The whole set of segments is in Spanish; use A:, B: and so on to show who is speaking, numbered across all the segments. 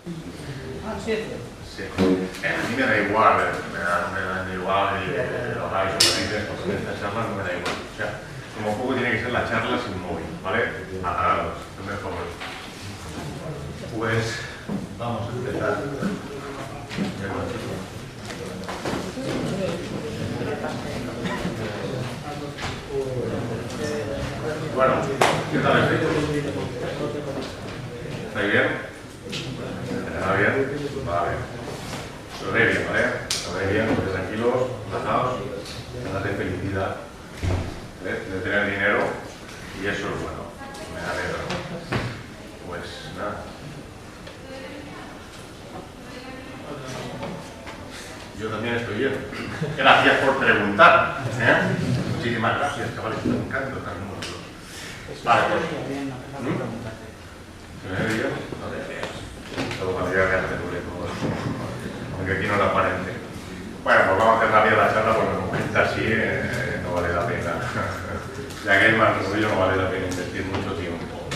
A: Ah, 7.
B: Sí. A mí me da igual, me da igual lo hagáis o lo dices, porque esta charla no me da igual. O sea, como poco tiene que ser la charla sin móvil, ¿vale? Primer favor. Pues vamos a empezar. Bueno, ¿qué tal estáis? ¿Estáis bien? ¿Está bien? Vale. Lo ve bien, ¿vale? Lo ve bien, tranquilos, relajados, ganas de felicidad, de tener dinero, y eso es bueno. Me alegro. Pues nada. Yo también estoy bien. Gracias por preguntar. Muchísimas gracias, chavales. Me encanta estar con vosotros. Vale, pues. ¿Se me ve bien? Todo cuando llegue a casa público. Aunque aquí no lo aparente. Bueno, pues vamos a hacer rápido la charla porque como está así, no vale la pena. Ya que es más rollo, no vale la pena invertir mucho tiempo.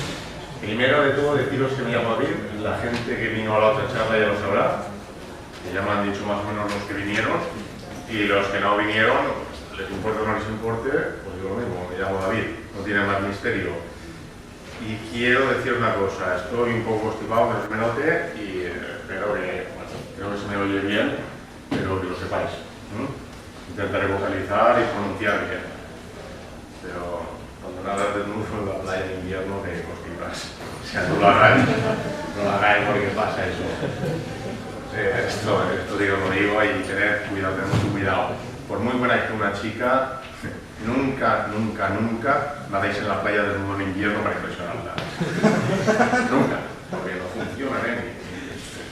B: Primero de todo, deciros que me llamo David. La gente que vino a la otra charla ya lo sabrá. Que ya me han dicho más o menos los que vinieron. Y los que no vinieron, les importe o no les importe, pues digo lo mismo, me llamo David. No tiene más misterio. Y quiero decir una cosa, estoy un poco constipado, que no se me note, y espero que, bueno, creo que se me oye bien, pero que lo sepáis. Intentaré vocalizar y pronunciar bien. Pero cuando nadas desnudo en la playa en invierno te constipas. O sea, no lo hagáis porque pasa eso. Esto digo, lo digo, hay que tener cuidado, tener mucho cuidado. Por muy buena que esté una chica, nunca nadéis en la playa desnudo en invierno para impresionarla. Nunca, porque no funciona,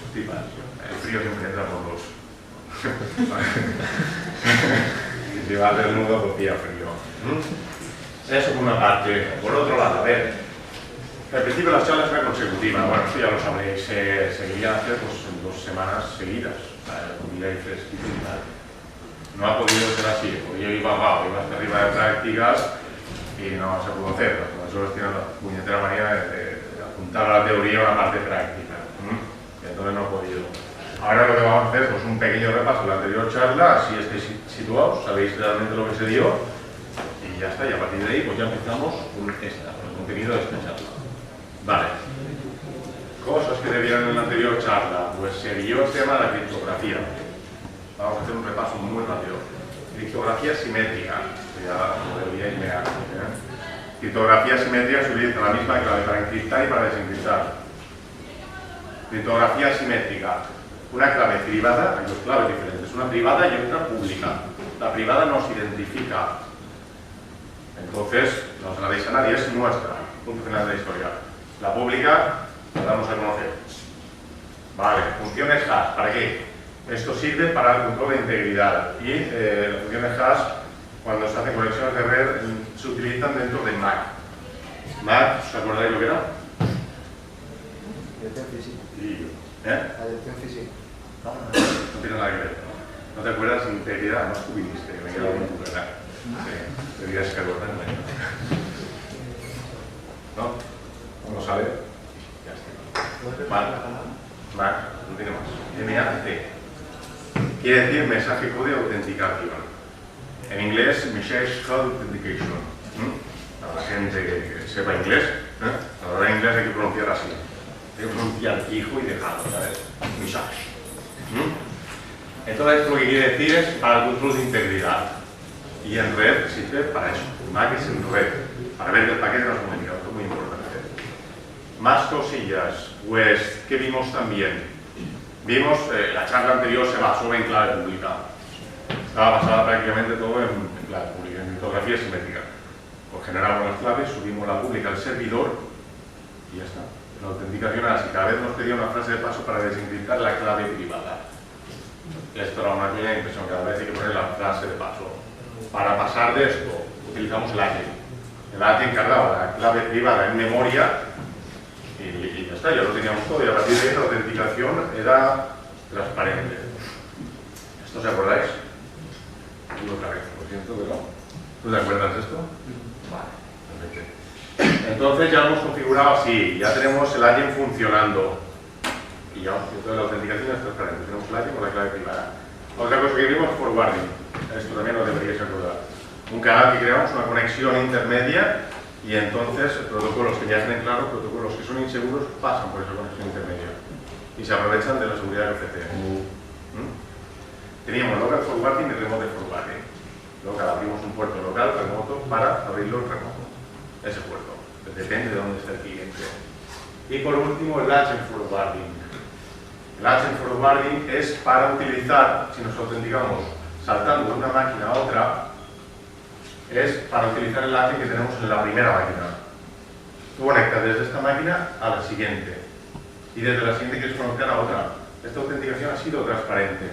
B: constipas. El frío siempre entra por los. Y si vas desnudo, pues pilla frío. Eso por una parte. Por otro lado, a ver. Al principio las charlas eran consecutivas, bueno, esto ya lo sabréis, se querían hacer pues, en 2 semanas seguidas, comida y fresquito y tal. No ha podido ser así, porque yo iba hasta arriba de prácticas y no se pudo hacer. Los profesores tienen la puñetera manía de apuntar a la teoría una parte práctica, y entonces no he podido. Ahora lo que vamos a hacer es pues, un pequeño repaso de la anterior charla, así estáis situados, sabéis realmente lo que se dio, y ya está, y a partir de ahí pues ya empezamos con el contenido de esta charla. Vale. Cosas que debían en la anterior charla, pues se vio el tema de la criptografía. Vamos a hacer un repaso muy rápido. Criptografía simétrica, ya lo deberíais mirar. Criptografía simétrica se utiliza la misma clave para encriptar y para desencriptar. Criptografía simétrica, una clave privada, hay 2 claves diferentes, una privada y otra pública. La privada nos identifica, entonces no se la deis a nadie, es nuestra, punto final de la historia. La pública la damos a conocer. Vale, funciones hash, ¿para qué? Esto sirve para el control de integridad y las funciones hash, cuando se hacen conexiones de red, se utilizan dentro de Mac. Mac, ¿os acordáis lo que era?
C: Atención física. Atención física.
B: No tiene nada que ver. ¿No te acuerdas? Integridad, no viniste, que me he quedado con tu verdad. Sí, deberías que acordarme. ¿No? ¿Cómo sale? Ya está. Mac, no tiene más. MAC. Quiere decir mensaje código de autenticación. En inglés, Message Code Authentication. Para la gente que sepa inglés, a la hora de inglés hay que pronunciar así. Hay que pronunciar fijo y dejado, ¿sabes? Message. Entonces, lo que quiere decir es para el control de integridad. Y en red sirve para eso. MAC es en red. Para ver que el paquete no es comunicado. Esto es muy importante. Más cosillas. Pues, ¿qué vimos también? Vimos, la charla anterior se basó en clave pública. Estaba basada prácticamente todo en clave pública, en criptografía simétrica. Pues generamos las claves, subimos la pública al servidor y ya está. La autenticación era así. Cada vez nos pedía una frase de paso para desencriptar la clave privada. Esto era una pequeña impresión, cada vez hay que poner la frase de paso. Para pasar de esto, utilizamos el ATE. El ATE encargaba la clave privada en memoria y ya está, ya lo teníamos todo. Y a partir de ahí la autenticación era transparente. ¿Esto os acordáis? Otra vez, lo siento, pero ¿tú te acuerdas de esto? Vale, perfecto. Entonces ya lo hemos configurado así, ya tenemos el agent funcionando. pillado. Entonces la autenticación es transparente. Tenemos el con la clave privada. Otra cosa que vimos es forwarding. Esto también lo deberíais acordar. Un canal que creamos, una conexión intermedia, y entonces protocolos que ya tienen claro, protocolos que son inseguros, pasan por esa conexión intermedia y se aprovechan de la seguridad que ofrece. Teníamos local forwarding y remote forwarding. Local, abrimos un puerto local, remoto, para abrirlo en remoto. Ese puerto. Depende de dónde está el cliente. Y por último, el agent forwarding. El agent forwarding es para utilizar, si nos autenticamos saltando de una máquina a otra, es para utilizar el agent que tenemos en la primera máquina. Tú conectas desde esta máquina a la siguiente y desde la siguiente quieres conectar a otra. Esta autenticación ha sido transparente,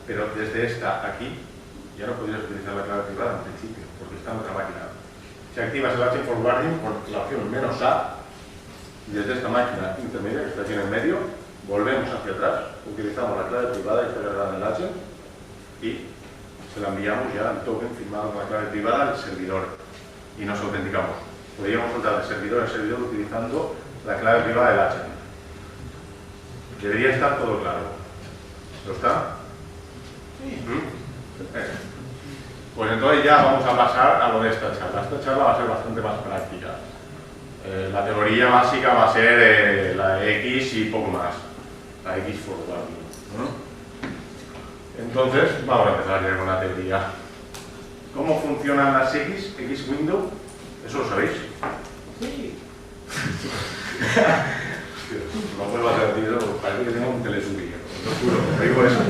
B: pero desde esta aquí ya no podrías utilizar la clave privada en principio, porque está en otra máquina. Si activas el agent forwarding por la opción "-a", desde esta máquina intermedia que está aquí en el medio, volvemos hacia atrás, utilizamos la clave privada que está cargada en el agent y se la enviamos ya al token firmado con la clave privada al servidor y nos autenticamos. Podríamos saltar de servidor a servidor utilizando la clave privada del agent. Debería estar todo claro. ¿Lo está? Sí. Pues entonces ya vamos a pasar a lo de esta charla. Esta charla va a ser bastante más práctica. La teoría básica va a ser la X y poco más. La X forwarding. Entonces, vamos a empezar ya con la teoría. ¿Cómo funcionan las X? X window. ¿Eso lo sabéis? Sí. No puedo hacer tío, parece que tengo un telesubido. Lo juro, te digo eso.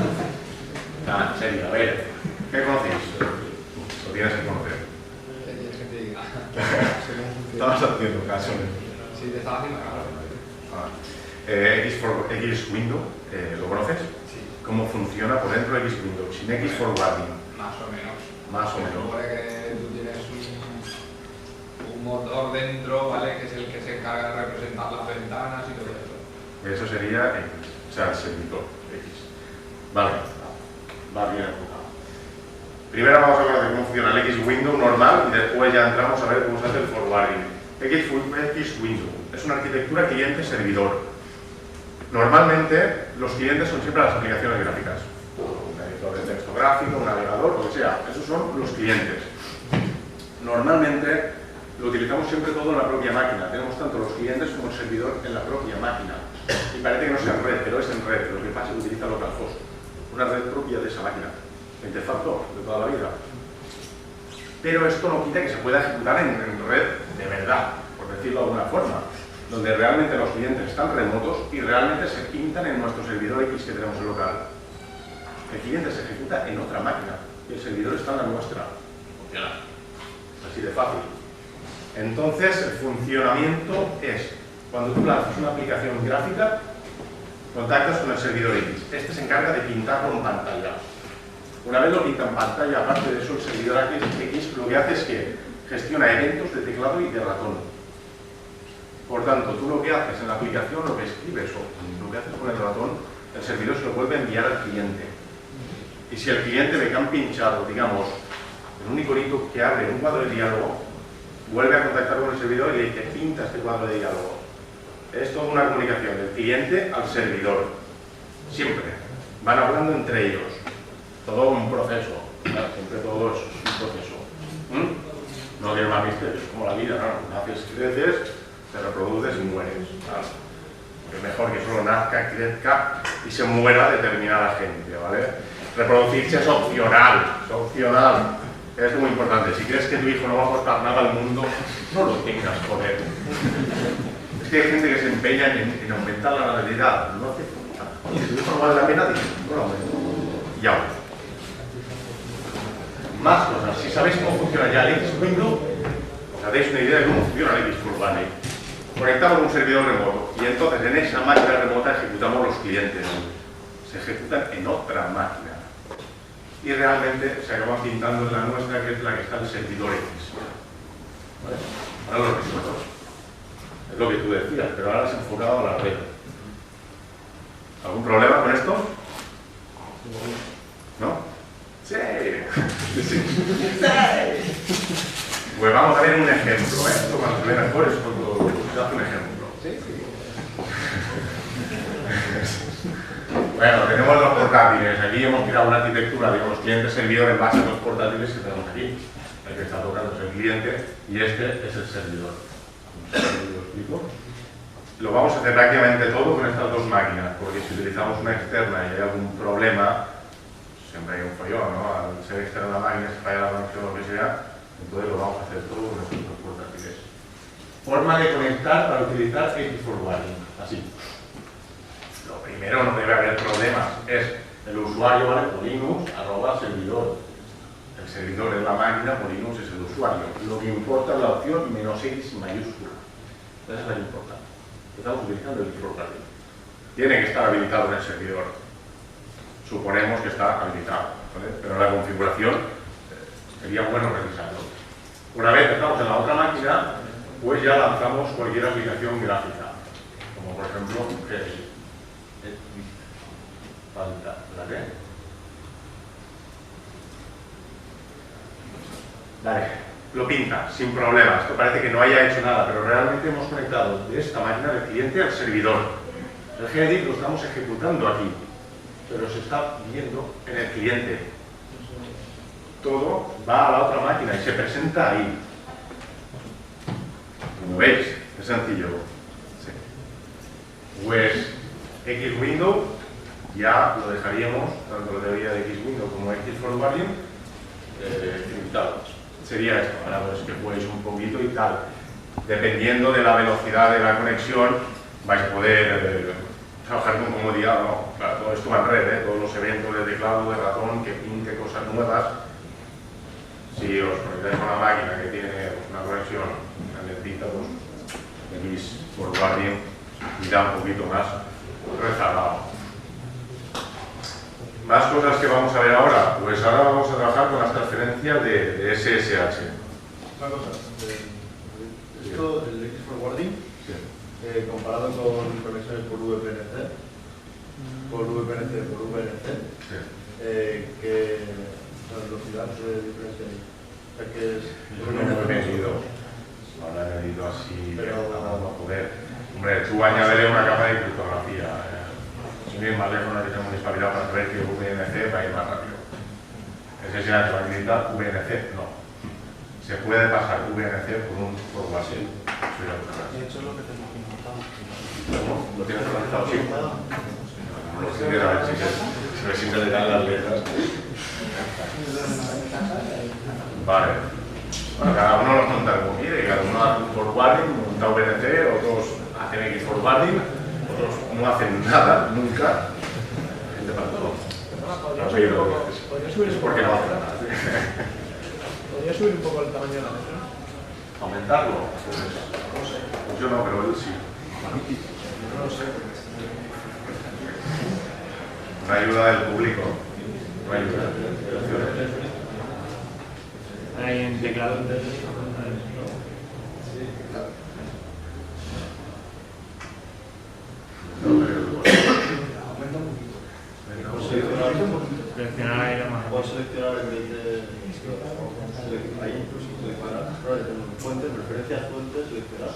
B: Nada, en serio, a ver. ¿Qué conocéis? Lo tienes que conocer.
A: ¿Qué quieres que te diga?
B: Estabas haciendo caso.
A: Sí, te estaba haciendo caso.
B: X window, ¿lo conoces?
A: Sí.
B: ¿Cómo funciona por dentro X window? Sin X forwarding.
A: Más o menos.
B: Más o menos.
A: Supone que tú tienes un motor dentro, ¿vale? Que es el que se encarga de representar las ventanas y todo eso.
B: Eso sería X, o sea, el servidor X. Vale, va bien enfocado. Primero vamos a conocer cómo funciona el X window normal y después ya entramos a ver cómo se hace el forwarding. X window es una arquitectura cliente-servidor. Normalmente los clientes son siempre las aplicaciones gráficas. Un editor de texto gráfico, un navegador, lo que sea. Esos son los clientes. Normalmente lo utilizamos siempre todo en la propia máquina. Tenemos tanto los clientes como el servidor en la propia máquina. Y parece que no sea en red, pero es en red. Lo que pasa es que utiliza localhost, una red propia de esa máquina. Interfactor de toda la vida. Pero esto no quita que se pueda ejecutar en red de verdad, por decirlo de alguna forma, donde realmente los clientes están remotos y realmente se pintan en nuestro servidor X que tenemos en local. El cliente se ejecuta en otra máquina y el servidor está en la nuestra. Funciona. Así de fácil. Entonces, el funcionamiento es, cuando tú lanzas una aplicación gráfica, contactas con el servidor X. Este se encarga de pintarlo en pantalla. Una vez lo pinta en pantalla, aparte de eso, el servidor X lo que hace es que gestiona eventos de teclado y de ratón. Por tanto, tú lo que haces en la aplicación, lo que escribes o lo que haces con el ratón, el servidor se lo vuelve a enviar al cliente. Y si el cliente ve que han pinchado, digamos, en un iconito que abre un cuadro de diálogo, vuelve a contactar con el servidor y le dice, pinta este cuadro de diálogo. Es toda una comunicación del cliente al servidor. Siempre. Van hablando entre ellos. Todo un proceso. Siempre todo es un proceso. No tiene más misterios, como la vida, ¿no? Naces, creces, te reproduces y mueres. Es mejor que solo nazca, crezca y se muera determinada gente, ¿vale? Reproducirse es opcional, es muy importante. Si crees que tu hijo no va a aportar nada al mundo, no lo tengas, joder. Es que hay gente que se empeña en aumentar la natalidad. No hace falta. Oye, si tu hijo no vale la pena, no lo aumento. Ya. Más cosas. Si sabéis cómo funciona ya el X window, os haréis una idea de cómo funciona el X forwarding. Conectamos un servidor remoto y entonces en esa máquina remota ejecutamos los clientes. Se ejecutan en otra máquina. Y realmente se acaban pintando en la nuestra, que es la que está en el servidor X. ¿Vale? Ahora lo resuelvo. Es lo que tú decías, pero ahora has enfocado a la red. ¿Algún problema con esto? ¿No? ¡Sí! Sí. Pues vamos a ver un ejemplo. Esto cuando se ve mejor es cuando se hace un ejemplo.
A: Sí, sí.
B: Bueno, tenemos los portátiles. Aquí hemos creado una arquitectura, digamos, cliente-servidor en base a los portátiles que tenemos aquí. El que está tocando es el cliente y este es el servidor. ¿Lo explico? Lo vamos a hacer prácticamente todo con estas dos máquinas, porque si utilizamos una externa y hay algún problema, siempre hay un follón, ¿no? Al ser externa la máquina, se falla la conexión o lo que sea, entonces lo vamos a hacer todo con estos dos portátiles. Forma de conectar para utilizar X-Forwarding, así. Lo primero, no debe haber problemas, es el usuario, ¿vale? Polinux, @servidor. El servidor es la máquina, Polinux es el usuario. Lo que importa es la opción "-x" mayúscula. Esa es la que importa. Estamos utilizando el X-Forwarding. Tiene que estar habilitado en el servidor. Suponemos que está habilitado, ¿vale? Pero en la configuración sería bueno revisarlo. Una vez que estamos en la otra máquina, pues ya lanzamos cualquier aplicación gráfica, como por ejemplo falta la que vale, lo pinta sin problema. Esto parece que no haya hecho nada, pero realmente hemos conectado de esta máquina del cliente al servidor. El Gedit lo estamos ejecutando aquí, pero se está viendo en el cliente. Todo va a la otra máquina y se presenta ahí. Como veis, es sencillo. Sí. Pues X-Window ya lo dejaríamos, tanto la teoría de X-Window como X-Forwarding, limitados. Sería esto, ahora pues que juguéis un poquito y tal. Dependiendo de la velocidad de la conexión, vais a poder trabajar con comodidad, ¿no? Claro, todo esto va en red, todos los eventos de teclado, de ratón, que pinte cosas nuevas. Si os conectáis con una máquina que tiene una conexión lentita, pues X-Forwarding irá un poquito más rezagado. Más cosas que vamos a ver ahora. Pues ahora vamos a trabajar con las transferencias de SSH.
C: Una cosa, esto, el X-Forwarding, sí. Comparado con conexiones por VPNC, por VNC, sí. ¿Qué velocidad de diferencia hay? O sea, que es...
B: Yo no lo he medido. Ahora he medido así, pero no a poder. Hombre, tú añadiré una capa de criptografía. Sin ir más lejos, no tenemos disponibilidad para saber que VNC va a ir más rápido. SSH va a gritar, VNC no. Se puede pasar VNC por un forwarding.
D: De hecho, es lo que tengo que importar.
B: ¿Lo tienes organizado? Sí. Lo tienes a ver si siempre le dan las letras. Vale. Bueno, cada uno lo monta como quiere. Cada uno hace un forwarding, monta VNC, otros hacen X-Forwarding, otros no hacen nada, nunca. Gente para todo. Es porque no hacen nada.
D: ¿Podría subir un poco el tamaño de la letra?
B: ¿Aumentarlo? Pues yo no, pero él sí.
D: No lo sé.
B: Una ayuda del público. Una ayuda.
D: Hay en teclado. Seleccionar ahí la más.
C: Puedo seleccionar en vez de... Ahí, seleccionar. Fuentes, preferencias, fuentes, seleccionar.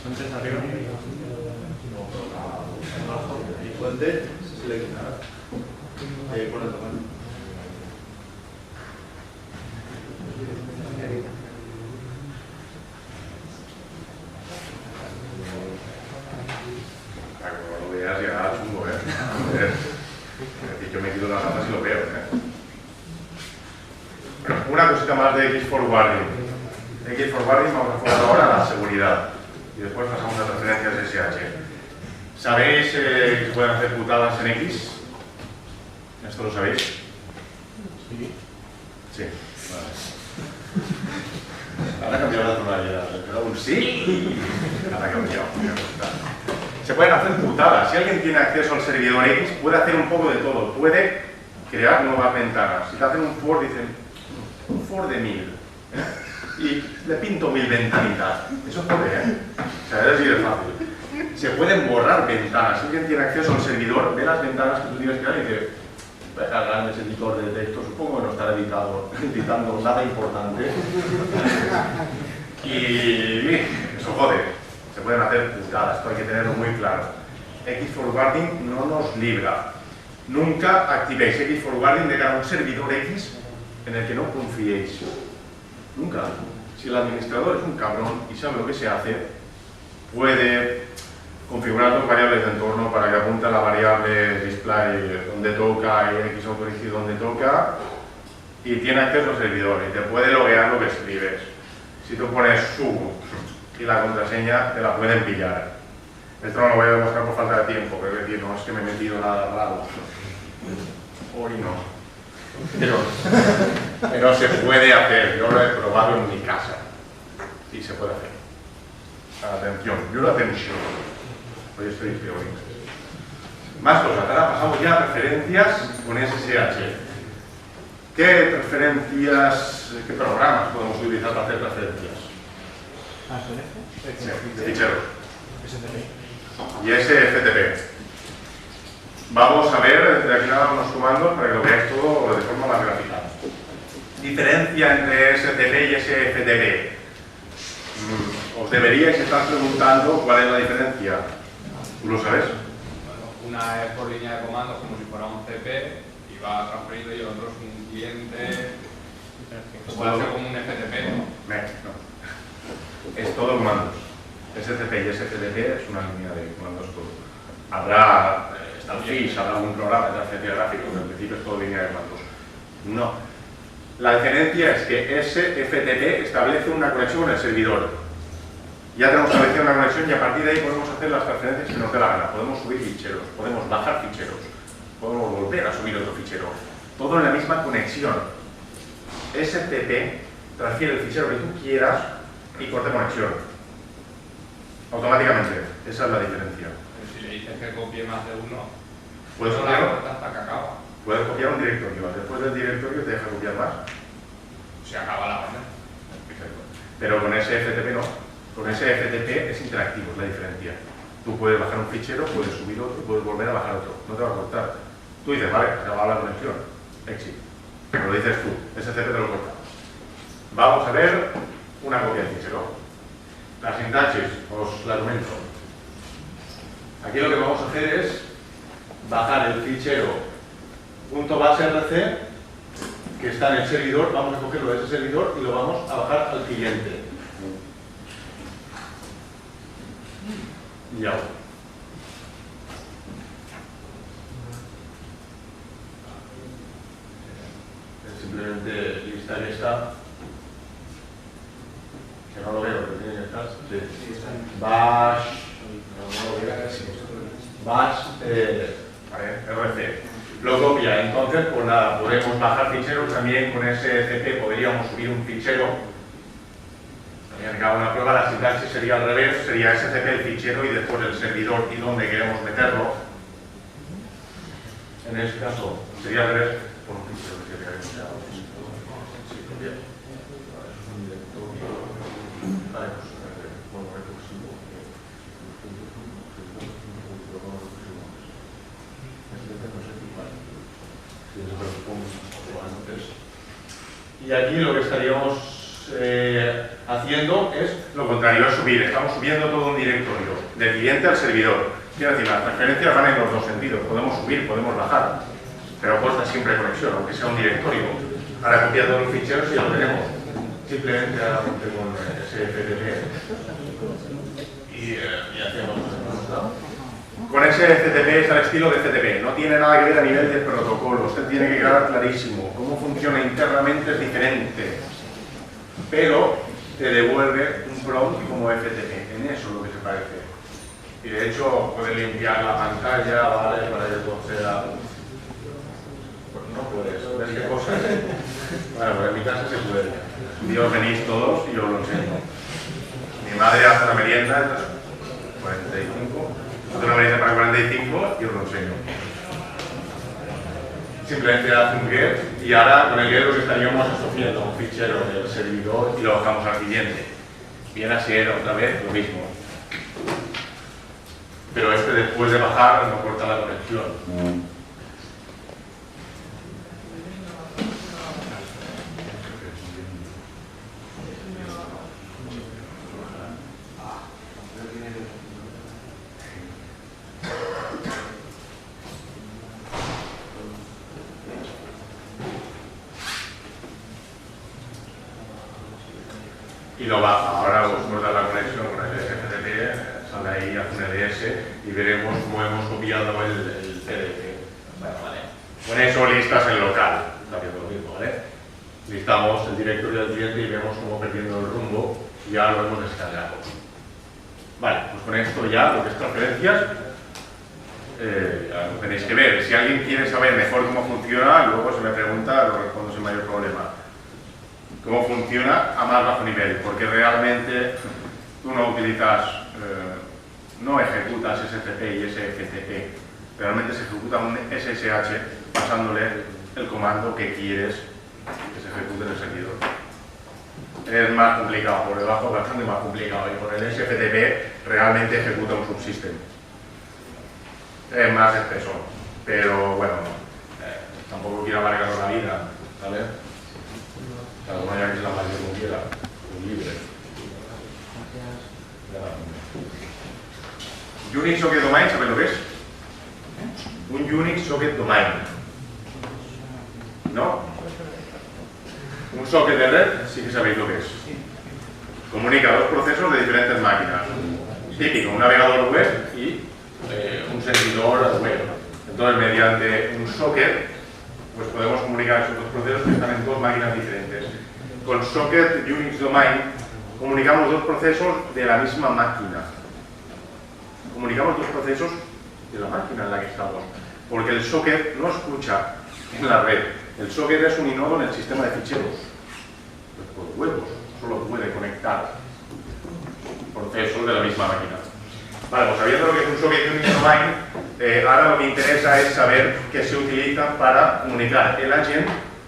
D: Fuentes arriba.
C: Abajo. Y fuente, seleccionar. Y ahí pone el tamaño.
B: Como lo veas ya chungo, Es decir, yo me quito las gafas y lo veo, Una cosita más de X-Forwarding. X-Forwarding vamos a enfocar ahora la seguridad. Y después pasamos a transferencias SSH. ¿Sabéis que se pueden hacer putadas en X? ¿Esto lo sabéis?
D: Sí.
B: Sí. Vale. Ahora ha cambiado la tonalidad. ¿Pero un sí? Ahora ha cambiado. Se pueden hacer putadas. Si alguien tiene acceso al servidor X, puede hacer un poco de todo. Puede crear nuevas ventanas. Si te hacen un for, dicen un for de 1000. Y le pinto 1000 ventanitas. Eso puede, O sea, es así de fácil. Se pueden borrar ventanas. Si alguien tiene acceso al servidor, ve las ventanas que tú tienes que crear y dice, voy a cargar ese editor de texto. Supongo que no estará editando nada importante. Y eso jode. Se pueden hacer putadas, esto hay que tenerlo muy claro. X-Forwarding no nos libra. Nunca activéis X-Forwarding de cara a un servidor X en el que no confiéis. Nunca. Si el administrador es un cabrón y sabe lo que se hace, puede configurar dos variables de entorno para que apunte a la variable display donde toca y X autorice donde toca, y tiene acceso al servidor y te puede loguear lo que escribes. Si tú pones sudo y la contraseña, te la pueden pillar. Esto no lo voy a demostrar por falta de tiempo, pero es decir, no es que me he metido nada raro. Hoy no. Pero se puede hacer, yo lo he probado en mi casa y se puede hacer. Atención, your attention. Hoy estoy escribiendo. Más cosas, ahora pasamos ya a referencias con SSH. ¿Qué referencias, qué programas podemos utilizar para hacer referencias? Sí, ficheros. Y SFTP. Vamos a ver de aquí nada unos comandos para que lo veáis todo de forma más gráfica. Diferencia entre STP y SFTP. Os deberíais estar preguntando cuál es la diferencia. ¿Tú lo sabes?
A: Bueno, una es por línea de comandos como si fuera un CP y va transferido, y el otro es un cliente. Puede ser como un FTP, ¿no?
B: No. Es todo comandos. STP y SFTP es una línea de comandos todo. Habrá Fish, habrá algún programa de transferencia gráfica, pero en principio es todo línea de comandos. No. La diferencia es que SFTP establece una conexión con el servidor. Ya tenemos establecido una conexión y a partir de ahí podemos hacer las transferencias que nos dé la gana. Podemos subir ficheros, podemos bajar ficheros, podemos volver a subir otro fichero. Todo en la misma conexión. SFTP transfiere el fichero que tú quieras y corta conexión. Automáticamente. Esa es la diferencia.
A: Pero si le dices que copie más de uno,
B: Puedes
A: no
B: copiar,
A: la corta hasta que acaba.
B: puedes copiar un directorio. Después del directorio te deja copiar más.
A: Se acaba la banda.
B: Exacto. Pero con SFTP no. Con SFTP es interactivo, es la diferencia. Tú puedes bajar un fichero, puedes subir otro, puedes volver a bajar otro. No te va a cortar. Tú dices, vale, se va la conexión. Exit. Lo dices tú. SFTP te lo corta. Vamos a ver una copia de fichero. La sintaxis, os la comento. Aquí lo que vamos a hacer es bajar el fichero .basrc que está en el servidor, vamos a cogerlo de ese servidor y lo vamos a bajar al cliente. Ya. Simplemente listar esta, que no lo veo, pero tiene que estar. Sí. Bash, bash rc. Lo copia, entonces pues nada, podemos bajar ficheros también con SCP, podríamos subir un fichero. También hago una prueba, la sintaxis sería al revés, sería SCP el fichero y después el servidor y dónde queremos meterlo. En este caso sería al revés, por un fichero que queremos. Sí, copiar. Es un directorio. Vale, pues bueno, recursivo. Y aquí lo que estaríamos haciendo es lo contrario, es subir. Estamos subiendo todo un directorio, del cliente al servidor. Quiero decir, las transferencias van en los dos sentidos. Podemos subir, podemos bajar, pero corta siempre conexión, aunque sea un directorio. Ahora copiando los ficheros y lo tenemos. Simplemente ahora con SFTP y hacemos. Con SFTP es al estilo de FTP, no tiene nada que ver a nivel de protocolo, usted tiene que quedar clarísimo. Cómo funciona internamente es diferente, pero te devuelve un prompt como FTP, en eso es lo que se parece. Y de hecho puedes limpiar la pantalla, ¿vale? Para que todo sea... Pues no puedes, ¿ves qué cosas? Bueno, pues en mi casa se puede. Dios, venís todos y os lo enseño. Mi madre hace la merienda, 45. Hace una merienda para 45 y os lo enseño. Simplemente hace un get y ahora con el get lo que estaríamos asociando un fichero del servidor y lo bajamos al cliente. Viene a ser otra vez lo mismo. Pero este después de bajar no corta la conexión. y lo baja. Ahora os da la conexión con el SFTP, sale ahí, hace un LS y veremos cómo hemos copiado el PDF. Bueno, vale. Con eso listas el local, está haciendo lo mismo, ¿vale? Listamos el directorio del cliente y vemos cómo perdiendo el rumbo ya lo hemos descargado. Vale, pues con esto ya lo que es transferencias lo tenéis que ver. Si alguien quiere saber mejor cómo funciona, luego se me pregunta, lo respondo sin mayor problema. Cómo funciona a más bajo nivel, porque realmente tú no utilizas, no ejecutas SFTP y SFTP, realmente se ejecuta un SSH pasándole el comando que quieres que se ejecute en el servidor. Es más complicado, por debajo bastante más complicado, y con el SFTP realmente ejecuta un subsystem. Es más espeso, pero bueno, tampoco quiero alargar la vida, ¿vale? Cada uno ya que se la mayor como quiera, muy libre. Unix Socket Domain, ¿sabes lo que es? Un Unix Socket Domain. ¿No? Un socket de red, sí que sabéis lo que es. Comunica dos procesos de diferentes máquinas. Típico, un navegador web y un servidor web. Entonces, mediante un socket, pues podemos comunicar esos dos procesos que están en dos máquinas diferentes. Con Socket Unix Domain comunicamos dos procesos de la misma máquina. Comunicamos dos procesos de la máquina en la que estamos. Porque el socket no escucha en la red. El socket es un inodo en el sistema de ficheros. Pues por huevos, solo puede conectar procesos de la misma máquina. Vale, pues sabiendo lo que es un socket Unix Domain, ahora lo que interesa es saber qué se utiliza para comunicar el agent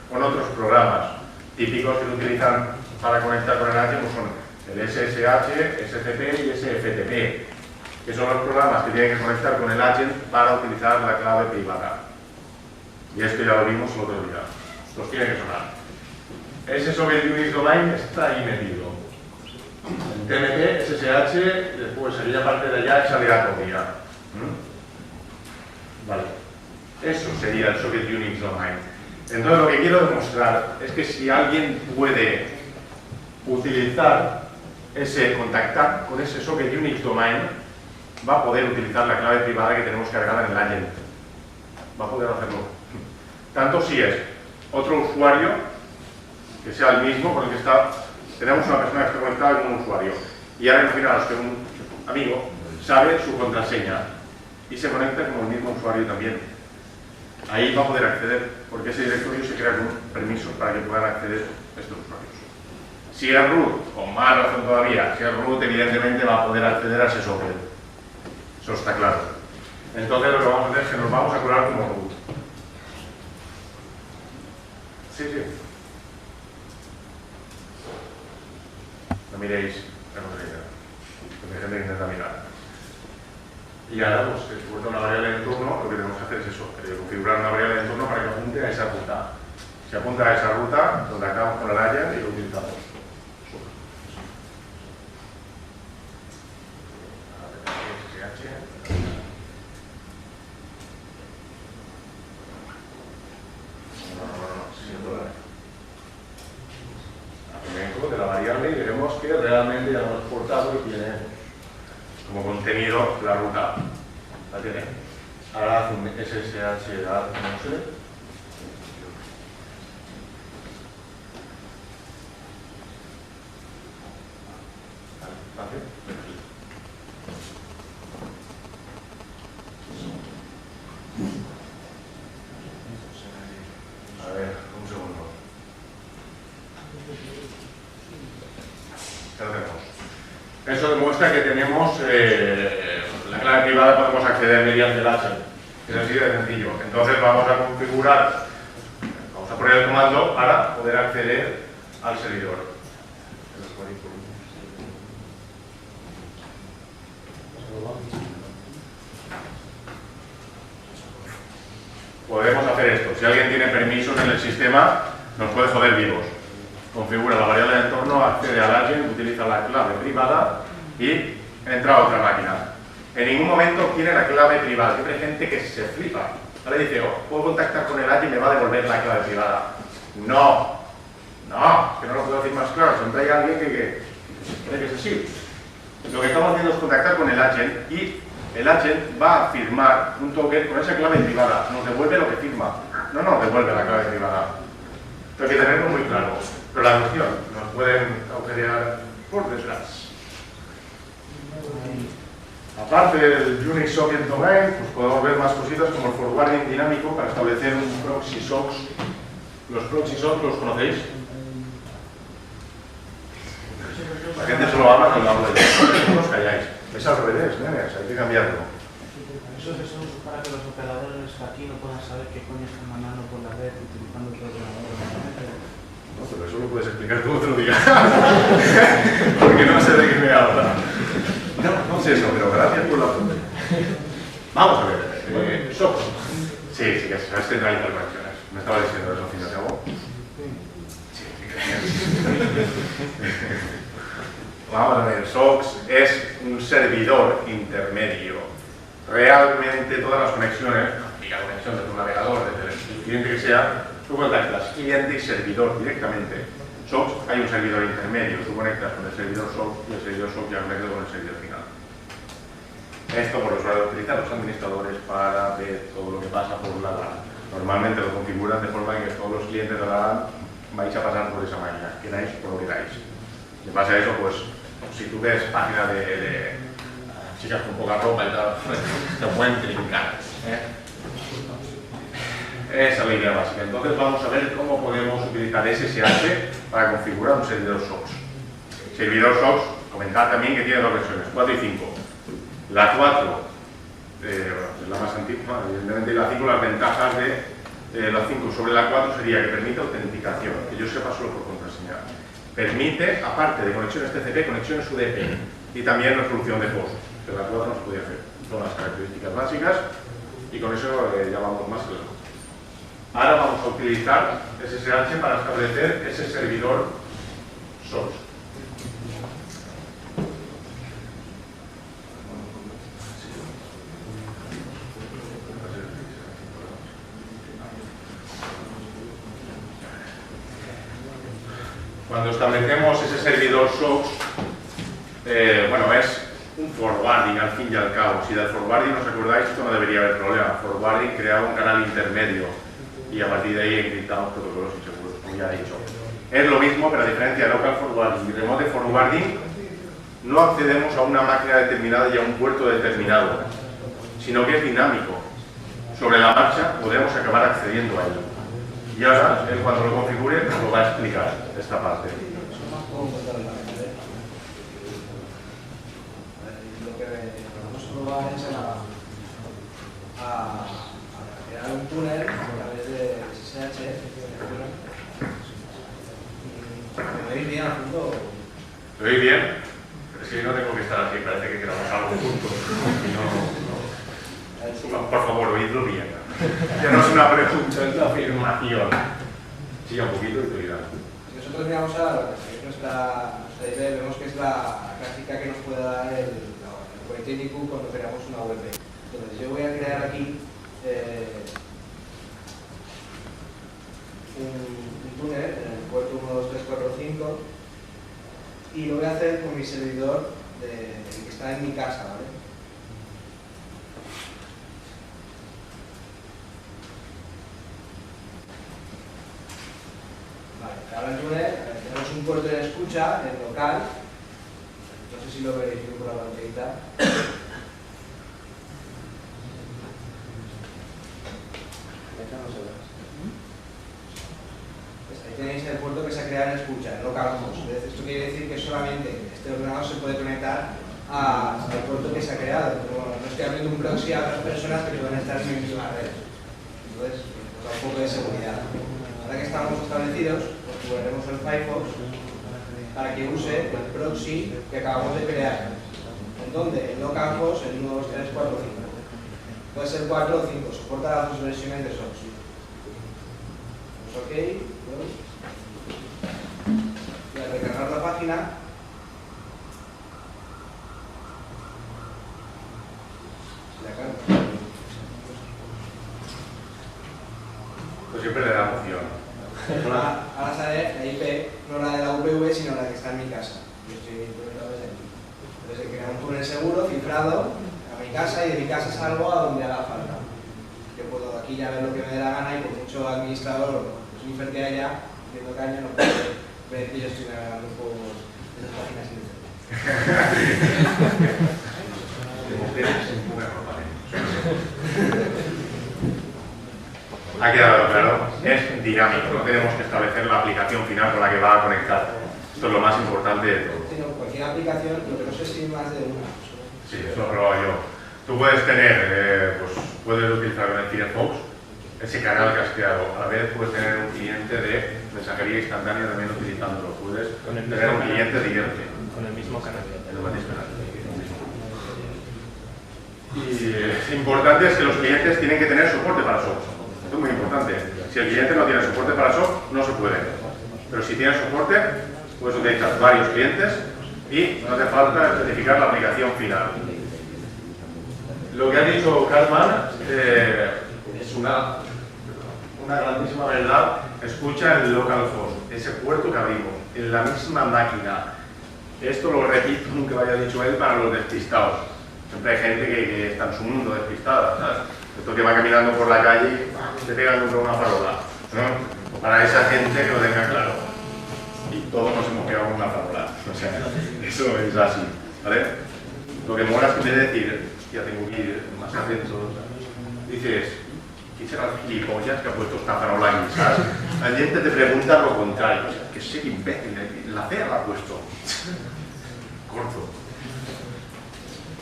B: con otros programas. Típicos que se utilizan para conectar con el agent pues son el SSH, SFTP y SFTP, que son los programas que tienen que conectar con el agent para utilizar la clave privada. Y esto ya lo vimos el otro día. Os tiene que sonar. Ese socket Unix Domain está ahí metido. En TMP, SSH, después sería parte de allá y salirá copia. Vale. Eso sería el socket Unix Domain. Entonces lo que quiero demostrar es que si alguien puede utilizar contactar con ese socket Unix Domain, va a poder utilizar la clave privada que tenemos cargada en el agent. Va a poder hacerlo. Tanto si es otro usuario, que sea el mismo con el que está. Tenemos una persona que está conectada con un usuario. Y ahora imaginaos que un amigo sabe su contraseña y se conecta con el mismo usuario también. Ahí va a poder acceder, porque ese directorio se crea con permisos para que puedan acceder estos usuarios. Si es root, con más razón todavía, si es root, evidentemente va a poder acceder a ese socket. Eso está claro. Entonces lo que vamos a hacer es que nos vamos a colar como root. Sí, sí. No miréis la contraseña, porque hay gente que intenta mirar. Y ahora, pues, si se una variable de entorno, lo que tenemos que hacer es eso, configurar una variable de entorno para que apunte a esa ruta. Se apunta a esa ruta, donde acabamos con el agent y lo utilizamos. De la variable y veremos que realmente ya lo hemos exportado y tiene como contenido la ruta. ¿La tiene? Ahora hace un SSH, no sé. A ver, un segundo. Eso demuestra que tenemos la clave privada, podemos acceder mediante el agent. Es así de sencillo. Entonces vamos a configurar, vamos a poner el comando para poder acceder al servidor. Podemos hacer esto. Si alguien tiene permisos en el sistema, nos puede joder vivos. Configura la variable de entorno, accede al agent, utiliza la clave privada y entra a otra máquina. En ningún momento quiere la clave privada. Siempre hay gente que se flipa. Ahora dice, oh, puedo contactar con el agent y me va a devolver la clave privada. No, no, que no lo puedo decir más claro. Siempre hay alguien que Puede que es así. Lo que estamos haciendo es contactar con el agent y el agent va a firmar un token con esa clave privada. Nos devuelve lo que firma. No nos devuelve la clave privada. Pero hay que tenerlo muy claro. Pero la cuestión, nos pueden agujerear por detrás. Aparte del Unix Socket Domain, pues podemos ver más cositas como el forwarding dinámico para establecer un proxy socks. Los proxy socks los conocéis. La gente solo habla cuando habla de eso. No os calláis. Es al revés, nenes, hay que cambiarlo.
E: Eso es para que los operadores aquí no puedan saber qué coño están mandando por la red utilizando tu ordenador.
B: No, pero eso lo puedes explicar como te lo diga. Porque no sé de qué me habla. No sé eso, pero gracias por la pregunta. Vamos a ver. SOX. Sí, que sabes que hay interconexiones. Me estaba diciendo eso, al fin y al cabo. Sí, vamos a ver. SOX es un servidor intermedio. Realmente todas las conexiones, la conexión de tu navegador, desde el cliente que sea, tú contactas cliente y servidor directamente. SOX hay un servidor intermedio, tú conectas con el servidor SOX y el servidor SOX ya conecta con el servidor final. Esto por lo suele utilizar los administradores para ver todo lo que pasa por la LAN. Normalmente lo configuran de forma que todos los clientes de la LAN vais a pasar por esa máquina, queráis o no queráis. En base a eso, pues, si tú ves páginas de chicas con poca ropa y tal, te pueden trincar. Esa es la idea básica. Entonces vamos a ver cómo podemos utilizar SSH para configurar un servidor SOX. Servidor SOX, comentar también que tiene dos versiones, 4 y 5. La 4 es la más antigua, evidentemente, y la 5 las ventajas de la 5 sobre la 4 sería que permite autenticación, que yo sepa solo por contraseña. Permite, aparte de conexiones TCP, conexiones UDP y también resolución de host, que la 4 no se podía hacer. Son las características básicas y con eso ya vamos más claro. Ahora vamos a utilizar SSH para establecer ese servidor SOX. Cuando establecemos ese servidor SOX, bueno, es un forwarding al fin y al cabo. Si del forwarding os acordáis, esto no debería haber problema. Forwarding creaba un canal intermedio y a partir de ahí encriptamos protocolos inseguros, como ya he dicho. Es lo mismo, pero a diferencia de local forwarding y remote forwarding, no accedemos a una máquina determinada y a un puerto determinado, sino que es dinámico. Sobre la marcha podemos acabar accediendo a ello. Y ahora, él cuando lo configure, nos lo va a explicar esta parte.
E: Lo que vamos a probar es a crear un túnel a través de SSH. ¿Me veis bien al fondo?
B: ¿Lo oís bien? Pero si no tengo que estar así, parece que queramos algo juntos. No, por favor, oídlo bien. Ya no es una pregunta, es una afirmación. Siga un poquito y te dirás.
E: Si nosotros miramos a lo que es nuestra IP, vemos que es la clásica que nos puede dar el Politécnico cuando creamos una web. Entonces yo voy a crear aquí un túnel en el puerto 1, 2, 3, 4, 5 y lo voy a hacer con mi servidor que está en mi casa, ¿vale? Vale, ahora el túnel tenemos un puerto de escucha en local, no sé si lo veréis bien por la pantallita. Ahí tenéis el puerto que se ha creado en escucha, en localhost. Esto quiere decir que solamente este ordenador se puede conectar al puerto que se ha creado. No estoy abriendo un proxy a otras personas que pueden estar en mi misma red. Entonces, nos da un poco de seguridad. Ahora que estamos establecidos, configuraremos el Firefox para que use el proxy que acabamos de crear. ¿En dónde? En localhost, en 1, 2, 3, 4, 5. Puede ser 4 o 5, soporta las dos versiones de SOX. OK, y al recargar la página, se la carga.
B: Pues siempre le da emoción.
E: Ahora sale la IP, no la de la UPV, sino la que está en mi casa. Yo estoy conectado desde aquí. Entonces se crea un túnel seguro, cifrado, a mi casa, y de mi casa salgo a donde haga falta. Yo puedo aquí ya ver lo que me dé la gana, y por mucho administrador Sniffer que haya, viendo caña, no puedo ver que yo estoy navegando por esas páginas Sniffer.
B: Ha quedado claro, es dinámico, no tenemos que establecer la aplicación final con la que va a conectar. Esto es lo más importante de todo.
E: Sí, no, cualquier aplicación, lo que no sé si más de una.
B: Sí, eso lo he probado yo. Tú puedes tener, pues puedes utilizar con el Firefox ese canal que has creado. A la vez puedes tener un cliente de mensajería instantánea también utilizándolo. Puedes tener un cliente directo.
D: Con el mismo canal.
B: En el mismo canal. Y importante es que los clientes tienen que tener soporte para SOAP. Esto es muy importante. Si el cliente no tiene soporte para SOAP, no se puede. Pero si tiene soporte, puedes utilizar varios clientes y no hace falta especificar la aplicación final. Lo que ha dicho Cartman es una grandísima verdad. Escucha el localhost, ese puerto que abrimos, en la misma máquina. Esto lo repito, nunca lo haya dicho él, para los despistados. Siempre hay gente que está en su mundo despistada, ¿sabes? Esto que va caminando por la calle y te pegan contra una farola, ¿no? Para esa gente que lo tenga claro. Y todos nos hemos pegado con una farola. O sea, eso es así, ¿vale? Lo que mola es que en vez de decir, hostia, tengo que ir más atento, dices, ¿quién será el gilipollas que ha puesto esta farola aquí, ¿sabes? La gente te pregunta lo contrario, o sea, que sé que imbécil, la fea la ha puesto. Corto.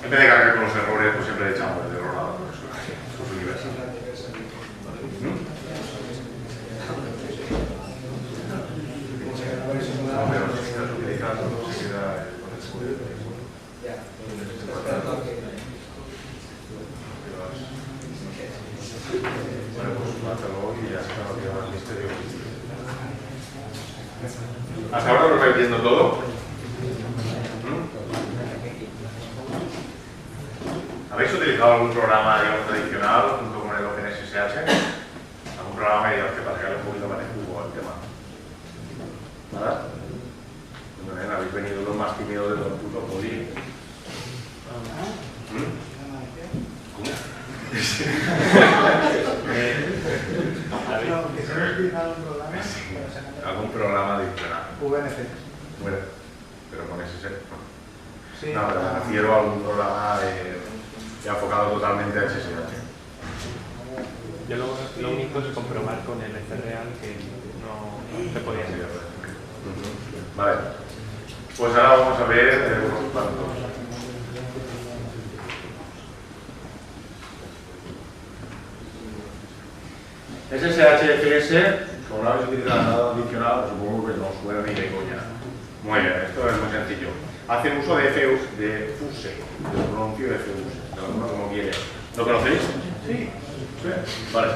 B: En vez de cargar con los errores, pues siempre le echamos el error a eso es universal. No, pero si estás utilizando, se queda con el seguro. Bueno, pues mátalo y ya está, no tiene más misterio. ¿Hasta ahora lo vais viendo todo? ¿Habéis utilizado algún programa, digamos, tradicional junto con el OpenSSH? ¿Algún programa que para sacarle un poquito más de jugo al tema? ¿Nada? Bueno, habéis venido los más tímidos de todo el puto poli. ¿Cómo? ¿Algún programa adicional?
E: VNC.
B: Bueno, pero con SSH.
E: Sí.
B: No, pero me refiero a algún programa enfocado totalmente a SSH.
D: Yo lo único es comprobar con el F-Real que no se podía hacer.
B: Vale. Pues ahora vamos a ver unos cuantos. SSHFS, como no habéis utilizado nada adicional, supongo que no suena ni de coña. Muy bien, esto es muy sencillo. Hace uso de FUSE, lo pronuncio de FUSE, cada uno como quiere. ¿Lo conocéis? Sí. ¿Sí? Vale.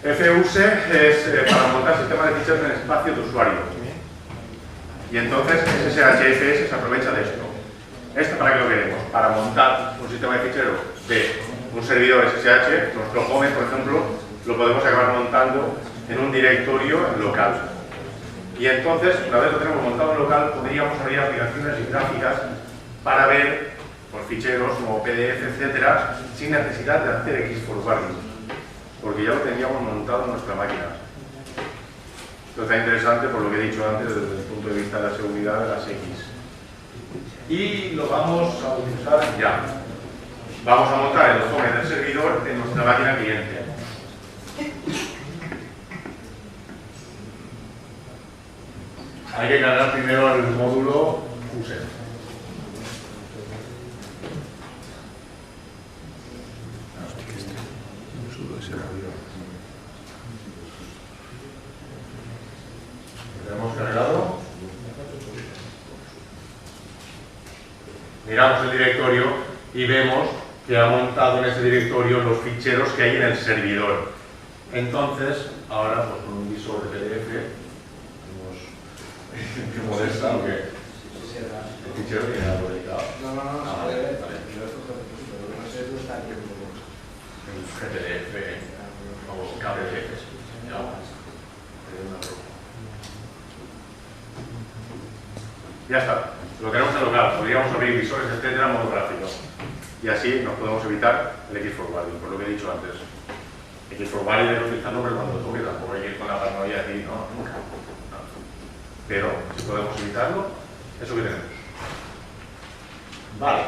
B: FUSE es para montar sistemas de ficheros en espacio de usuario. Y entonces SSHFS se aprovecha de esto. ¿Esto para qué lo queremos? Para montar un sistema de ficheros de un servidor SSH, nuestro home, por ejemplo, lo podemos acabar montando en un directorio local. Y entonces, una vez lo tenemos montado en local, podríamos abrir aplicaciones y gráficas para ver por ficheros como PDF, etcétera, sin necesidad de hacer X-forwarding, porque ya lo teníamos montado en nuestra máquina. Esto está interesante por lo que he dicho antes desde el punto de vista de la seguridad de las X. Y lo vamos a utilizar ya. Vamos a montar el home del servidor en nuestra máquina cliente. Hay que cargar primero el módulo FUSE. ¿Lo tenemos cargado? Miramos el directorio y vemos que ha montado en ese directorio los ficheros que hay en el servidor. Entonces, ahora pues con un visor de PDF, ¿qué molesta o qué? ¿El fichero tiene algo dedicado?
E: No,
B: Ah,
E: se puede ver.
B: vale.
E: No sé si está aquí.
B: El GTF o KBF. Ya. Ya está, lo tenemos en local, podríamos abrir visores, etcétera, monográfico. Y así nos podemos evitar el X-forwarding, por lo que he dicho antes. X-forwarding es utilizarlo cuando toque, tampoco hay que ir con la paranoia de decir, no, nunca. No. Pero si podemos evitarlo, eso que tenemos. Vale,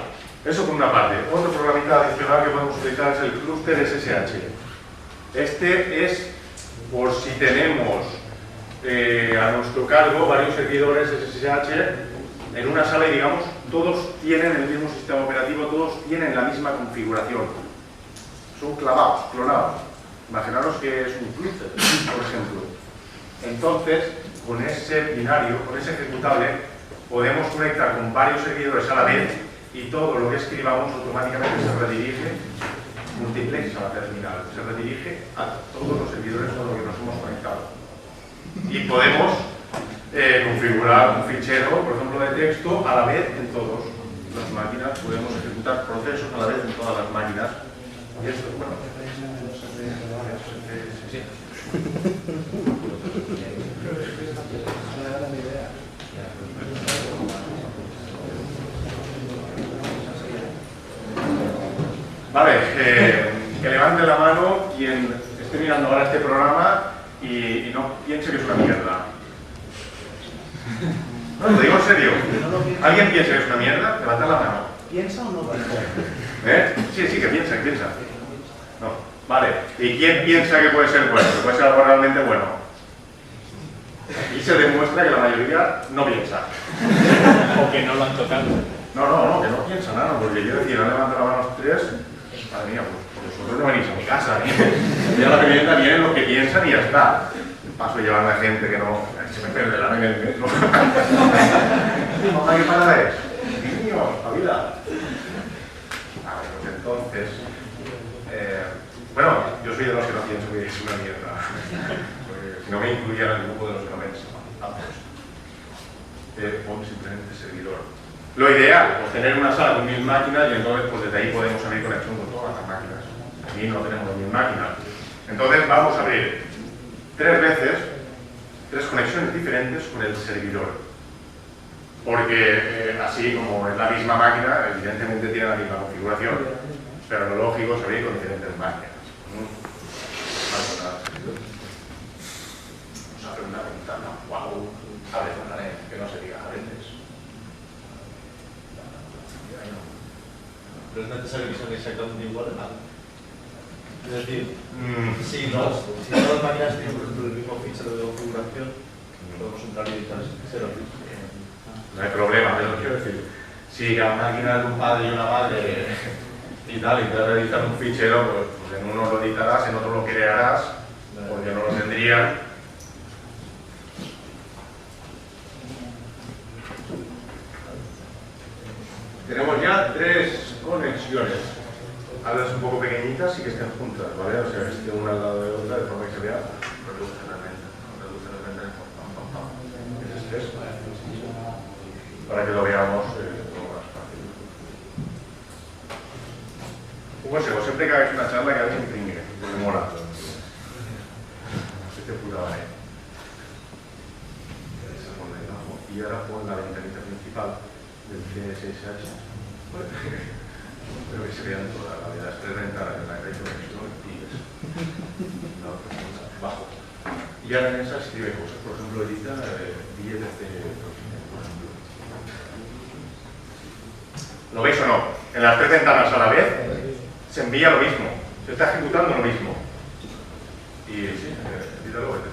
B: eso por una parte. Otro programita adicional que podemos utilizar es el clúster SSH. Este es por si tenemos a nuestro cargo varios servidores SSH en una sala y digamos todos tienen el mismo sistema operativo, todos tienen la misma configuración. Son clavados, clonados. Imaginaros que es un clúster, por ejemplo. Entonces, con ese binario, con ese ejecutable, podemos conectar con varios servidores a la vez y todo lo que escribamos automáticamente se redirige, multiplex a la terminal, se redirige a todos los servidores con los que nos hemos conectado. Y podemos configurar un fichero, por ejemplo, de texto a la vez en todas las máquinas, podemos ejecutar procesos a la vez en todas las máquinas. Y esto, bueno, vale, que levante la mano quien esté mirando ahora este programa y no piense que es una mierda. No, lo digo en serio. ¿Alguien piensa que es una mierda? Levantad la mano.
E: ¿Piensa o no piensa?
B: Sí, que piensa. No. Vale. ¿Y quién piensa que puede ser bueno? Que puede ser algo realmente bueno. Aquí se demuestra que la mayoría no piensa.
D: O que no lo han tocado.
B: No, que no piensa nada, porque yo decía, no levanto la mano a los tres, madre mía, pues vosotros no venís a mi casa, ya la vivienda vienen los que piensan y ya está. Paso de llevarme a gente que no, se me perderán en el metro. Mamá, ¿qué parada es? Niño, espabila. Pues entonces, bueno, yo soy de los que no pienso que es una mierda. Porque si no me incluyeran el grupo de los que no pensamos. Pon simplemente servidor. Lo ideal, pues tener una sala con 1000 máquinas y entonces pues desde ahí podemos abrir conexión con todas las máquinas. Aquí no tenemos 1000 máquinas. Entonces vamos a abrir 3 conexiones diferentes con el servidor. Porque así como es la misma máquina, evidentemente tiene la misma configuración, pero lo lógico es abrir con diferentes máquinas. Vamos a abrir una ventana. Wow, abre ventana, que no se diga a veces.
C: Pero es necesario que sean exactamente iguales. Es decir, si todas las máquinas tienen por ejemplo el mismo fichero de configuración, podemos entrar y editar ese fichero.
B: No hay problema, pero quiero decir, si cada máquina es un padre y una madre y tal, y puedes editar un fichero, pues en uno lo editarás, en otro lo crearás, porque no lo tendrían. Tenemos ya 3 conexiones. Ahora es un poco pequeñitas y que estén juntas, ¿vale? O sea, que estén una al lado de otra de forma que se vea. Reduce realmente. Ese es para que lo veamos más fácil. Un consejo, siempre que hagáis una charla que alguien imprime, porque mola. Este puta vale. Y ahora pon la ventanita principal del CSSH. Pero que se vean todas las 3 ventanas en la que hay conexión y bajo. Y ahora en esa escribe cosas, por ejemplo, edita billetes de por ejemplo. ¿Lo veis o no? En las 3 ventanas a la vez se envía lo mismo, se está ejecutando lo mismo. Y sí, edítalo, etc.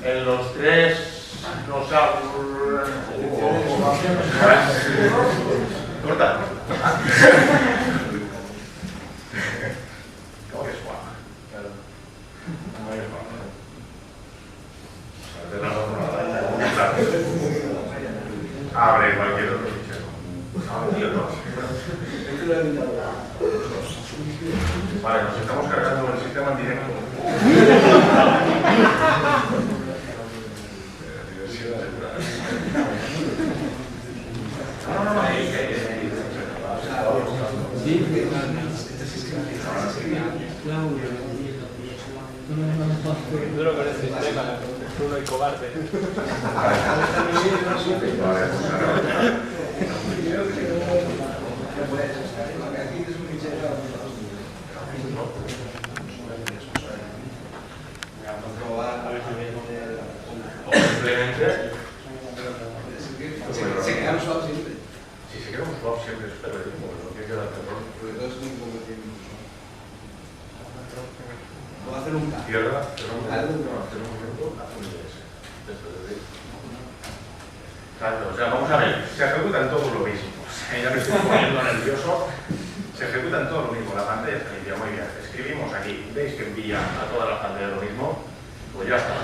B: En los 3 nos ha... Corta. ¿Cómo que es guapo? Abre cualquier otro fichero. Vale, nos estamos cargando el sistema en directo.
D: Duro con el sistema, uno y cobarde.
B: Simplemente
E: Se crea un swap siempre.
B: si se crea un swap siempre es terrorismo, lo que queda terror.
E: Porque todo es muy poco tiempo. Puedo hacer un cambio.
B: Izquierda, hacer un movimiento, hace un IS. Claro, o sea, vamos a ver, se ejecutan todo lo mismo. O sea, ya me estoy poniendo nervioso. Se ejecutan todo lo mismo, la pantalla está limpia, muy bien. Escribimos aquí, veis que envía a todas las pantallas lo mismo, pues ya está.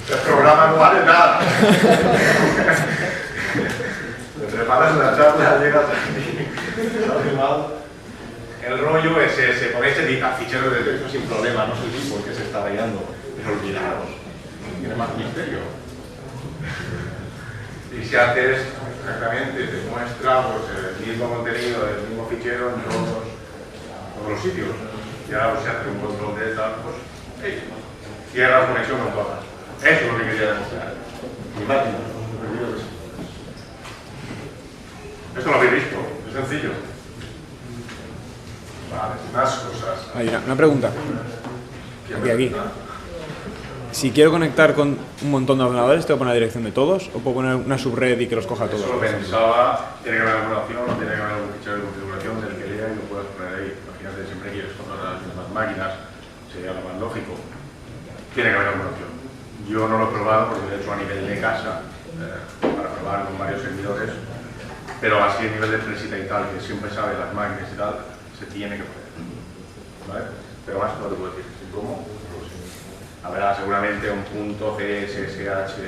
B: El programa no vale nada. Te preparas la charla, llegas aquí, está filmado. El rollo es ese, podéis editar ficheros de texto sin problema, no sé si por qué se está rayando, pero olvidaros, tiene más misterio. Y si haces exactamente, te muestra pues, el mismo contenido del mismo fichero en todos los sitios. Y ahora pues, si hace un control de tal, pues cierras conexión con todas. Eso es lo que quería demostrar. Mi máquina, esto lo habéis visto, es sencillo. Vale, más cosas.
F: Hay una pregunta. Aquí. Si quiero conectar con un montón de ordenadores, ¿tengo que poner la dirección de todos? ¿O puedo poner una subred y que los coja todos?
B: Eso lo pensaba, tiene que haber alguna opción, no tiene que haber algún fichero de configuración del que lea y lo puedas poner ahí. Imagínate, siempre quieres controlar las mismas máquinas, sería lo más lógico. Tiene que haber alguna opción. Yo no lo he probado porque lo he hecho a nivel de casa, para probar con varios servidores, pero así a nivel de presita y tal, que siempre sabe las máquinas y tal, se tiene que poner. ¿Vale? Pero más no te puedo decir. ¿Cómo? Habrá seguramente un punto CSSH,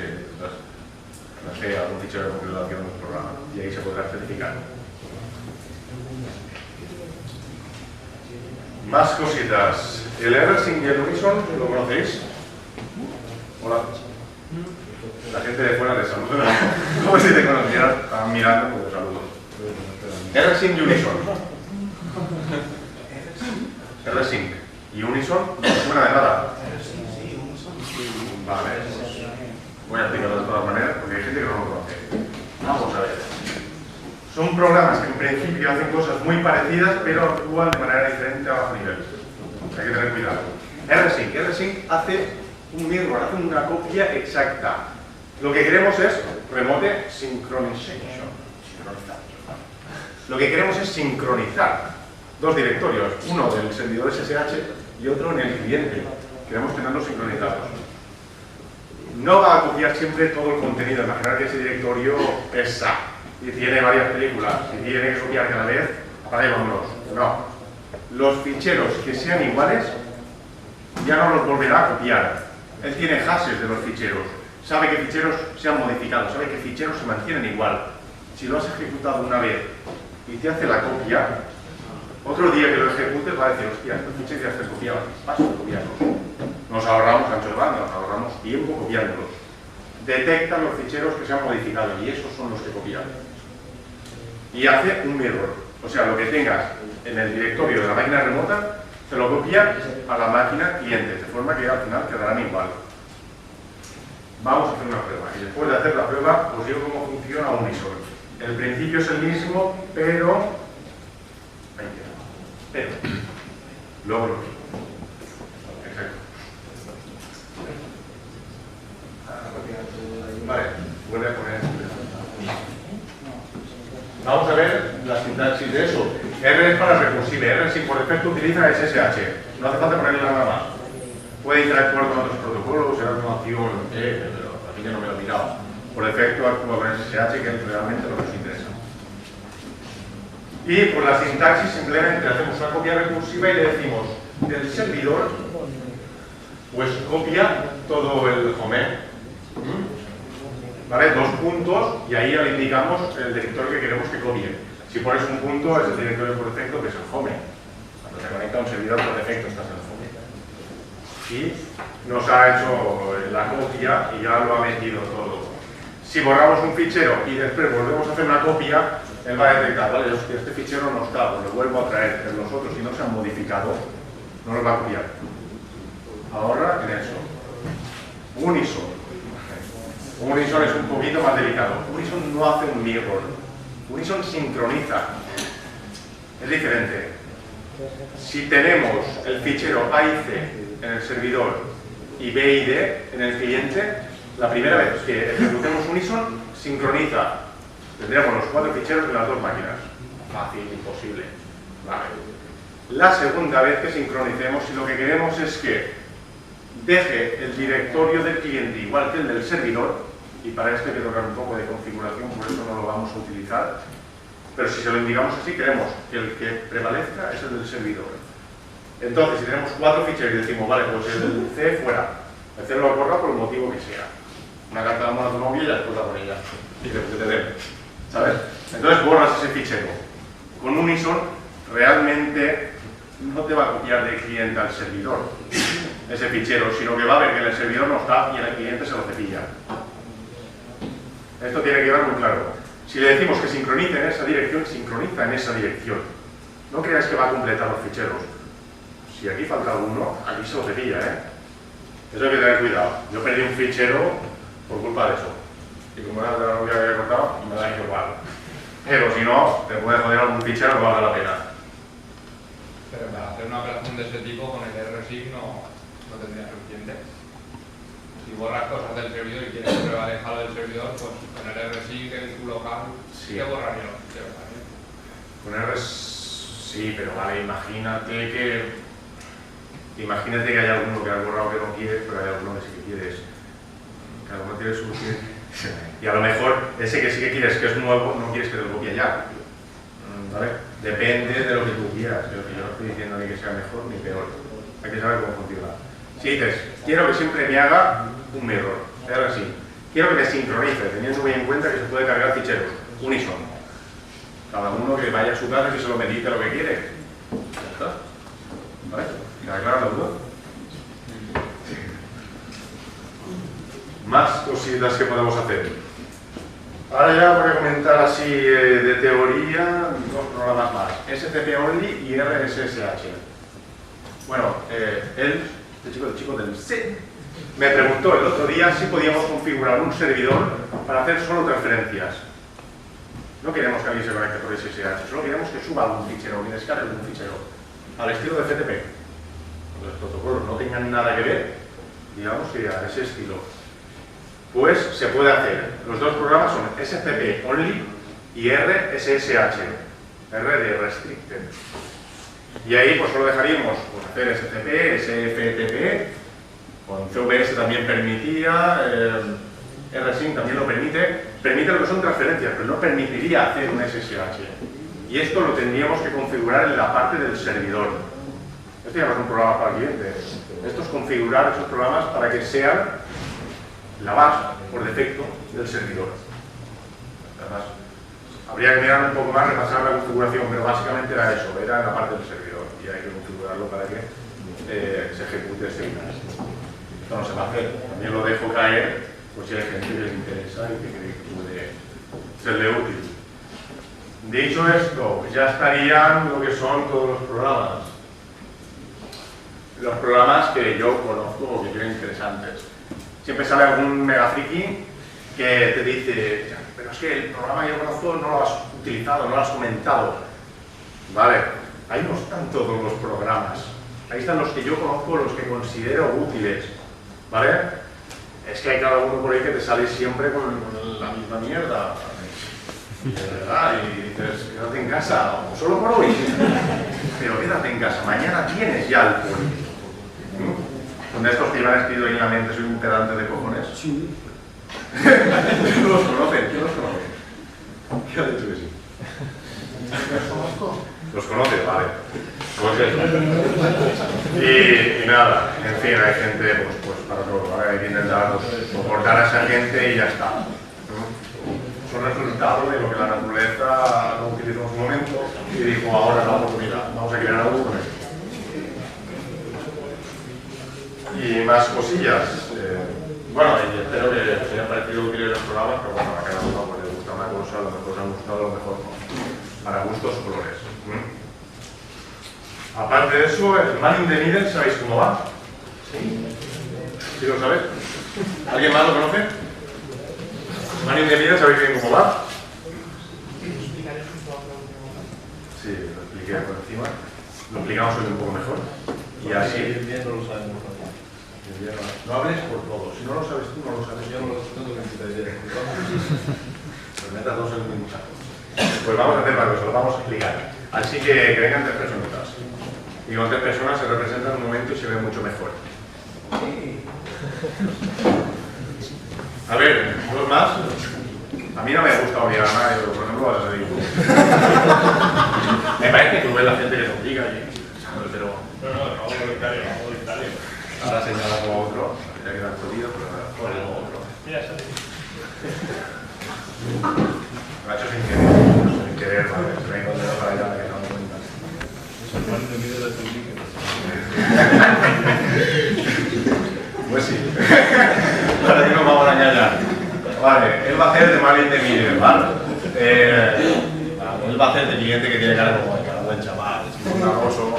B: no sé, algún fichero de configuración del programa, y ahí se podrá especificar. Más cositas. El rsync y el unison, ¿lo conocéis? Hola. La gente de fuera les saluda. Como si te conocieran, estaban mirando, pues saludos. rsync y unison. rsync y unison no suena de nada. Vale, voy a explicarlo de todas maneras porque hay gente que no lo conoce. Vamos a ver. Son programas que en principio hacen cosas muy parecidas pero actúan de manera diferente a bajo nivel. Hay que tener cuidado. rsync hace un mirror, hace una copia exacta. Lo que queremos es remote synchronization. Lo que queremos es sincronizar dos directorios, uno del servidor SSH y otro en el cliente. Queremos tenerlos sincronizados. No va a copiar siempre todo el contenido. Imaginar que ese directorio pesa y tiene varias películas y tiene que copiar cada vez, apaguémonos. No. Los ficheros que sean iguales ya no los volverá a copiar. Él tiene hashes de los ficheros. Sabe que ficheros se han modificado, sabe que ficheros se mantienen igual. Si lo has ejecutado una vez y te hace la copia, otro día que lo ejecutes va a decir, hostia, estos ficheros ya están copiados, paso a copiarlos. Nos ahorramos ancho de banda, nos ahorramos tiempo copiándolos. Detectan los ficheros que se han modificado y esos son los que copian. Y hace un mirror. O sea, lo que tengas en el directorio de la máquina remota, se lo copia a la máquina cliente, de forma que al final quedarán igual. Vamos a hacer una prueba y después de hacer la prueba os digo cómo funciona Unison. El principio es el mismo, pero luego lo mismo. Exacto. Vale, vuelve a poner. Vamos a ver la sintaxis de eso. R es para recursive. R si por defecto utiliza SSH. No hace falta ponerle nada más. Puede interactuar con otros protocolos, será una opción, pero a mí ya no me lo he mirado. Por defecto actúa con SSH, que es realmente lo que nos interesa. Y por la sintaxis simplemente hacemos una copia recursiva y le decimos del servidor, pues copia todo el home. ¿Vale? 2 puntos y ahí ya le indicamos el directorio que queremos que copie. Si pones un punto es el directorio por defecto que es el home. Cuando te conecta un servidor por defecto estás en el home. Y nos ha hecho la copia y ya lo ha metido todo. Si borramos un fichero y después volvemos a hacer una copia, él va a detectar, vale, este fichero no está, pues lo vuelvo a traer, pero los otros si no se han modificado, no los va a copiar. ahorra en eso. Unison. Unison es un poquito más delicado. Unison no hace un mirror. Unison sincroniza. Es diferente. Si tenemos el fichero A y C en el servidor y B y D en el cliente, la primera vez que ejecutemos Unison, sincroniza. Tendríamos los 4 ficheros de las 2 máquinas. Fácil, imposible. Vale. La segunda vez que sincronicemos, si lo que queremos es que deje el directorio del cliente igual que el del servidor, y para esto hay que tocar un poco de configuración, por eso no lo vamos a utilizar, pero si se lo indicamos así, queremos que el que prevalezca es el del servidor. Entonces, si tenemos 4 ficheros y decimos, vale, pues el C fuera, el C lo borra por el motivo que sea. Una carta de amor a tu novia y ya explota con ella. Y te debe, ¿sabes? Entonces borras ese fichero. Con Unison, realmente no te va a copiar del cliente al servidor ese fichero, sino que va a ver que en el servidor no está y en el cliente se lo cepilla. Esto tiene que quedar muy claro. Si le decimos que sincronice en esa dirección, sincroniza en esa dirección. No creáis que va a completar los ficheros. Si aquí falta alguno, aquí se lo cepilla, ¿eh? Eso hay que tener cuidado. Yo perdí un fichero por culpa de eso. Y como era de la novia que había cortado, me da igual. Pero si no, te puede joder algún fichero que valga la pena.
A: Pero para hacer una operación de este tipo con el rsync no tendría suficiente. Si borras cosas del servidor y quieres que prevalezca lo del servidor, pues con el rsync en tu local sí te borraría los ficheros también.
B: Con sí, pero vale, imagínate que hay alguno que has borrado que no quieres, pero hay alguno que sí que quieres. Cada uno tiene su... Y a lo mejor ese que sí que quieres, que es nuevo, no quieres que te lo copie ya. ¿Vale? Depende de lo que tú quieras. Yo no estoy diciendo ni que sea mejor ni peor. Hay que saber cómo funciona. Si dices, quiero que siempre me haga un mirror, ahora sí. Quiero que me sincronice, teniendo muy en cuenta que se puede cargar ficheros, Unison. Cada uno que vaya a su casa y se lo medite lo que quiere. Ya está. ¿Vale? ¿Queda clara la duda? Más cositas que podemos hacer. Ahora ya voy a comentar así de teoría 2 programas más, SCP Only y RSSH. Bueno, el chico del C me preguntó el otro día si podíamos configurar un servidor para hacer solo transferencias. No queremos que alguien se conecte por SSH, solo queremos que suba algún fichero, que descargue algún fichero, al estilo de FTP. Los protocolos no tengan nada que ver, digamos que a ese estilo. Pues se puede hacer. Los 2 programas son SCP Only y RSSH. R de Restricted. Y ahí pues solo dejaríamos pues, hacer SCP, SFTP, con CVS también permitía, rsync también lo permite lo que son transferencias, pero no permitiría hacer un SSH. Y esto lo tendríamos que configurar en la parte del servidor. Esto ya no es un programa para el cliente. Esto es configurar esos programas para que sean la base, por defecto, del servidor. Además, habría que mirar un poco más, repasar la configuración, pero básicamente era eso, era en la parte del servidor y hay que configurarlo para que se ejecute ese final. Esto no se va a hacer, también lo dejo caer, pues si hay gente que le interesa y que cree que puede serle útil. Dicho esto, ya estarían lo que son todos los programas. Los programas que yo conozco o que creo interesantes. Siempre sale algún mega friki que te dice, pero es que el programa que yo conozco no lo has utilizado, no lo has comentado. Vale, ahí no están todos los programas. Ahí están los que yo conozco, los que considero útiles. ¿Vale? Es que hay cada uno por ahí que te sale siempre con la misma mierda. De verdad, y dices, quédate en casa, o solo por hoy. Pero quédate en casa, mañana tienes ya el poli. Son de estos que iban escrito ahí en la mente, soy un pedante de cojones. Sí. ¿Los conocen? ¿Quién los conoce? ¿Qué ha dicho que sí? ¿Los conozco? Los conoces, vale. Pues eso. Y nada, en fin, hay gente pues para todo, ¿vale? Hay que intentar soportar a esa gente y ya está. Son resultado de lo que la naturaleza no utilizó en su momento y dijo, ahora es la oportunidad, vamos a crear algo con esto. Y más cosillas. Bueno, y espero que os haya parecido útil los programas, pero bueno, a cada uno pues, le gusta una cosa, a lo mejor os han gustado, a lo mejor no. Para gustos colores. Aparte de eso, el man in the middle, ¿sabéis cómo va? ¿Sí lo sabes? ¿Alguien más lo conoce? ¿Man in the middle? ¿Sabéis bien cómo va? Sí, lo expliqué por encima. Lo explicamos hoy un poco mejor. Y así.
C: Bien, no lo sabemos.
B: No hables por todo. Si no lo sabes tú, no lo sabes yo.
C: Yo no lo tengo que quitar idea.
B: Pues metas dos en el mismo saco. Pues vamos a hacer una cosa, lo vamos a explicar. Así que vengan 3 personitas. Y con 3 personas se representa un momento y se ve mucho mejor. A ver, 2 más. A mí no me gusta obligar a nadie, pero por ejemplo vas a salir. Me parece que tú ves la gente que se obliga y... Pero...
A: No, voluntario.
B: Ahora señala como otro, ya queda jodido, pero ahora como otro.
A: Mira, sale.
B: Lo ha hecho sin querer, vale, se vengo el dedo para allá, que no me cuentas. Pues sí. Ahora sí nos vamos a engañar. Vale, él va a hacer de Man in the Middle, ¿vale? Él va a hacer de cliente que tiene cara como de buen chaval, es un arroso.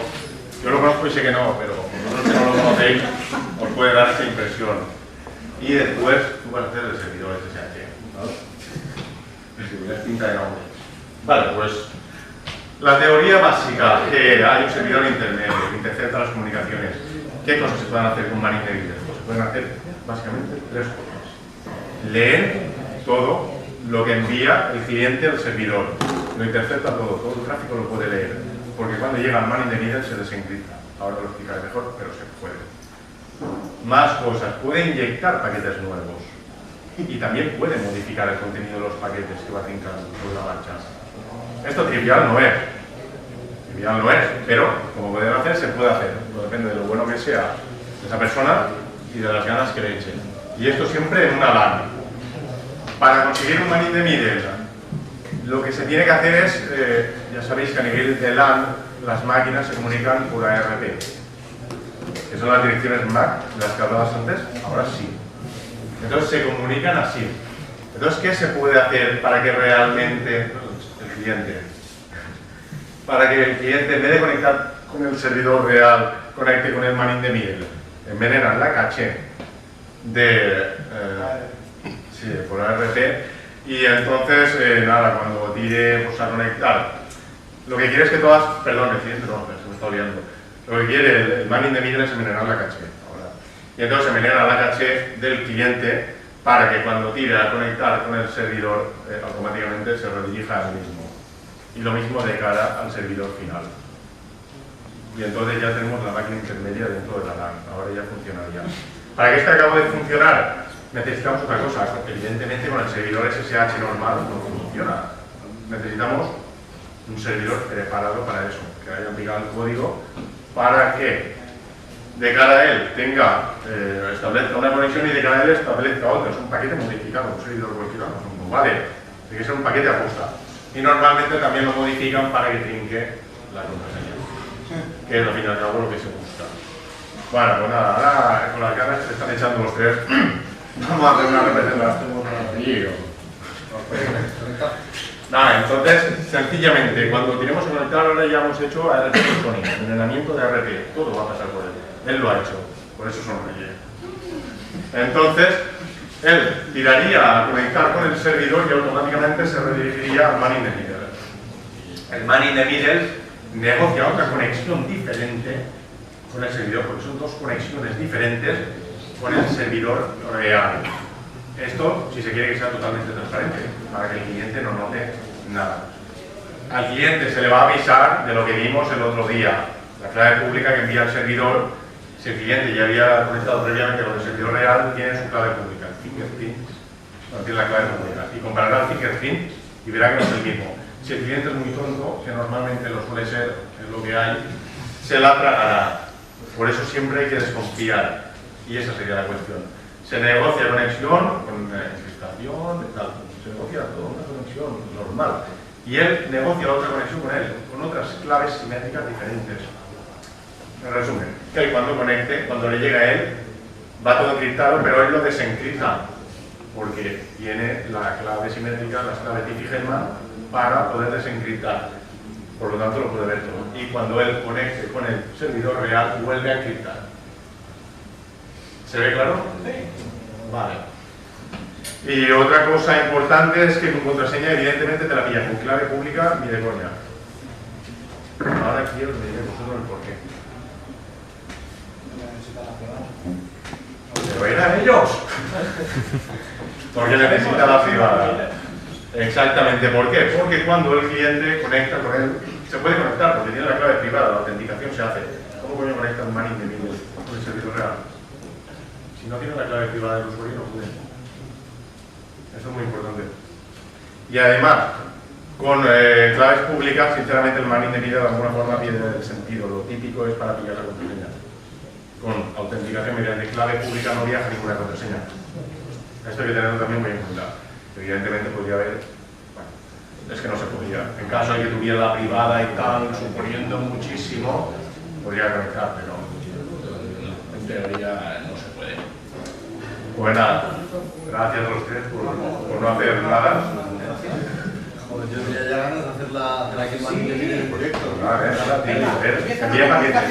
B: Yo lo conozco y sé que no, pero vosotros que no lo conocéis, os puede dar esa impresión. Y después tú vas a hacer el servidor SSH, ¿vale? Es pinta de nombre. Vale, pues la teoría básica, que hay un servidor intermedio que intercepta las comunicaciones. ¿Qué cosas se pueden hacer con Man in the Middle? Pues se pueden hacer básicamente 3 cosas. Leer todo lo que envía el cliente al servidor. Lo intercepta todo el tráfico lo puede leer. Porque cuando llega al Man in the Middle se desencripta. Ahora lo explicaré mejor, pero se puede. Más cosas. Puede inyectar paquetes nuevos. Y también puede modificar el contenido de los paquetes que va trincando sobre la marcha. Esto trivial no es. Trivial no es, pero como pueden hacer, se puede hacer. Depende de lo bueno que sea esa persona y de las ganas que le echen. Y esto siempre en una LAN. Para conseguir un Man in the Middle, lo que se tiene que hacer es, ya sabéis que a nivel de LAN, las máquinas se comunican por ARP. Que son las direcciones MAC, de las que hablabas antes, ahora sí. Entonces se comunican así. Entonces, ¿qué se puede hacer para que realmente el cliente, para que el cliente, en vez de conectar con el servidor real, conecte con el Man in the Middle? Envenenan la caché por ARP y entonces, nada, cuando tire pues, a conectar, lo que quiere es que todas, perdón, el cliente no, se me está olvidando, lo que quiere el Man in the Middle es envenenar la caché. Y entonces se envenena la caché del cliente para que cuando tire a conectar con el servidor automáticamente se redirija al mismo. Y lo mismo de cara al servidor final. Y entonces ya tenemos la máquina intermedia dentro de la LAN. Ahora ya funcionaría. Para que este acabe de funcionar necesitamos otra cosa. Evidentemente con el servidor SSH normal no funciona. Necesitamos un servidor preparado para eso. Que haya aplicado el código para que de cara a él establezca una conexión y de cara a él establezca otra. Es un paquete modificado, un servidor cualquiera, no vale. Tiene que ser un paquete a posta. Y normalmente también lo modifican para que trinque la contraseña, que es al fin y al cabo lo que se busca. Bueno, pues nada, ahora con las ganas que se están echando los 3, vamos a hacer una representación. Nada, entonces, sencillamente, cuando tenemos que conectar, ahora ya hemos hecho ARP Sonic, envenenamiento de ARP, todo va a pasar por él. Él lo ha hecho, por eso sonríe. Entonces, él tiraría a conectar con el servidor y automáticamente se redirigiría al Man in the Middle. El Man in the Middle negocia otra conexión diferente con el servidor, porque son 2 conexiones diferentes con el servidor real. Esto, si se quiere que sea totalmente transparente, para que el cliente no note nada. Al cliente se le va a avisar de lo que vimos el otro día, la clave pública que envía el servidor. Si el cliente ya había conectado previamente con el servidor real, tiene su clave pública, el fingerprint, no tiene la clave pública, y comparará el fingerprint y verá que no es el mismo. Si el cliente es muy tonto, que normalmente lo suele ser, es lo que hay, se la tragará. Por eso siempre hay que desconfiar, y esa sería la cuestión. Se negocia conexión con encriptación, tal, se negocia todo, una conexión normal. Y él negocia otra conexión con él, con otras claves simétricas diferentes. En resumen, que él cuando conecte, cuando le llega a él, va todo encriptado, pero él lo desencripta, porque tiene la clave simétrica, las claves Diffie-Hellman, para poder desencriptar. Por lo tanto, lo puede ver todo. Y cuando él conecte con el servidor real, vuelve a encriptar. ¿Se ve claro? Sí. Vale. Y otra cosa importante es que tu contraseña evidentemente te la pilla con clave pública ni de coña. Ahora quiero que me digáis vosotros el porqué. ¿Pero eran ellos? Porque necesita la privada. Exactamente, ¿por qué? Porque cuando el cliente conecta con él, se puede conectar porque tiene la clave privada, la autenticación se hace. ¿Cómo coño conecta un man indebido con el servidor real? Si no tiene la clave privada del usuario, no puede. Eso es muy importante. Y además, con claves públicas, sinceramente el man indebido de alguna forma pierde el sentido. Lo típico es para pillar la contraseña. Con autenticación mediante clave pública no viaja ninguna contraseña. Esto hay que tenerlo también muy en cuenta. Evidentemente podría haber, bueno, es que no se podía. En caso de que tuviera la privada y tal, suponiendo muchísimo, podría conectar, pero en teoría no se puede. Pues nada, gracias a los tres por no hacer nada.
C: Joder, yo tenía ya ganas de hacer la que más indebido en el proyecto.
B: Envía paquetes.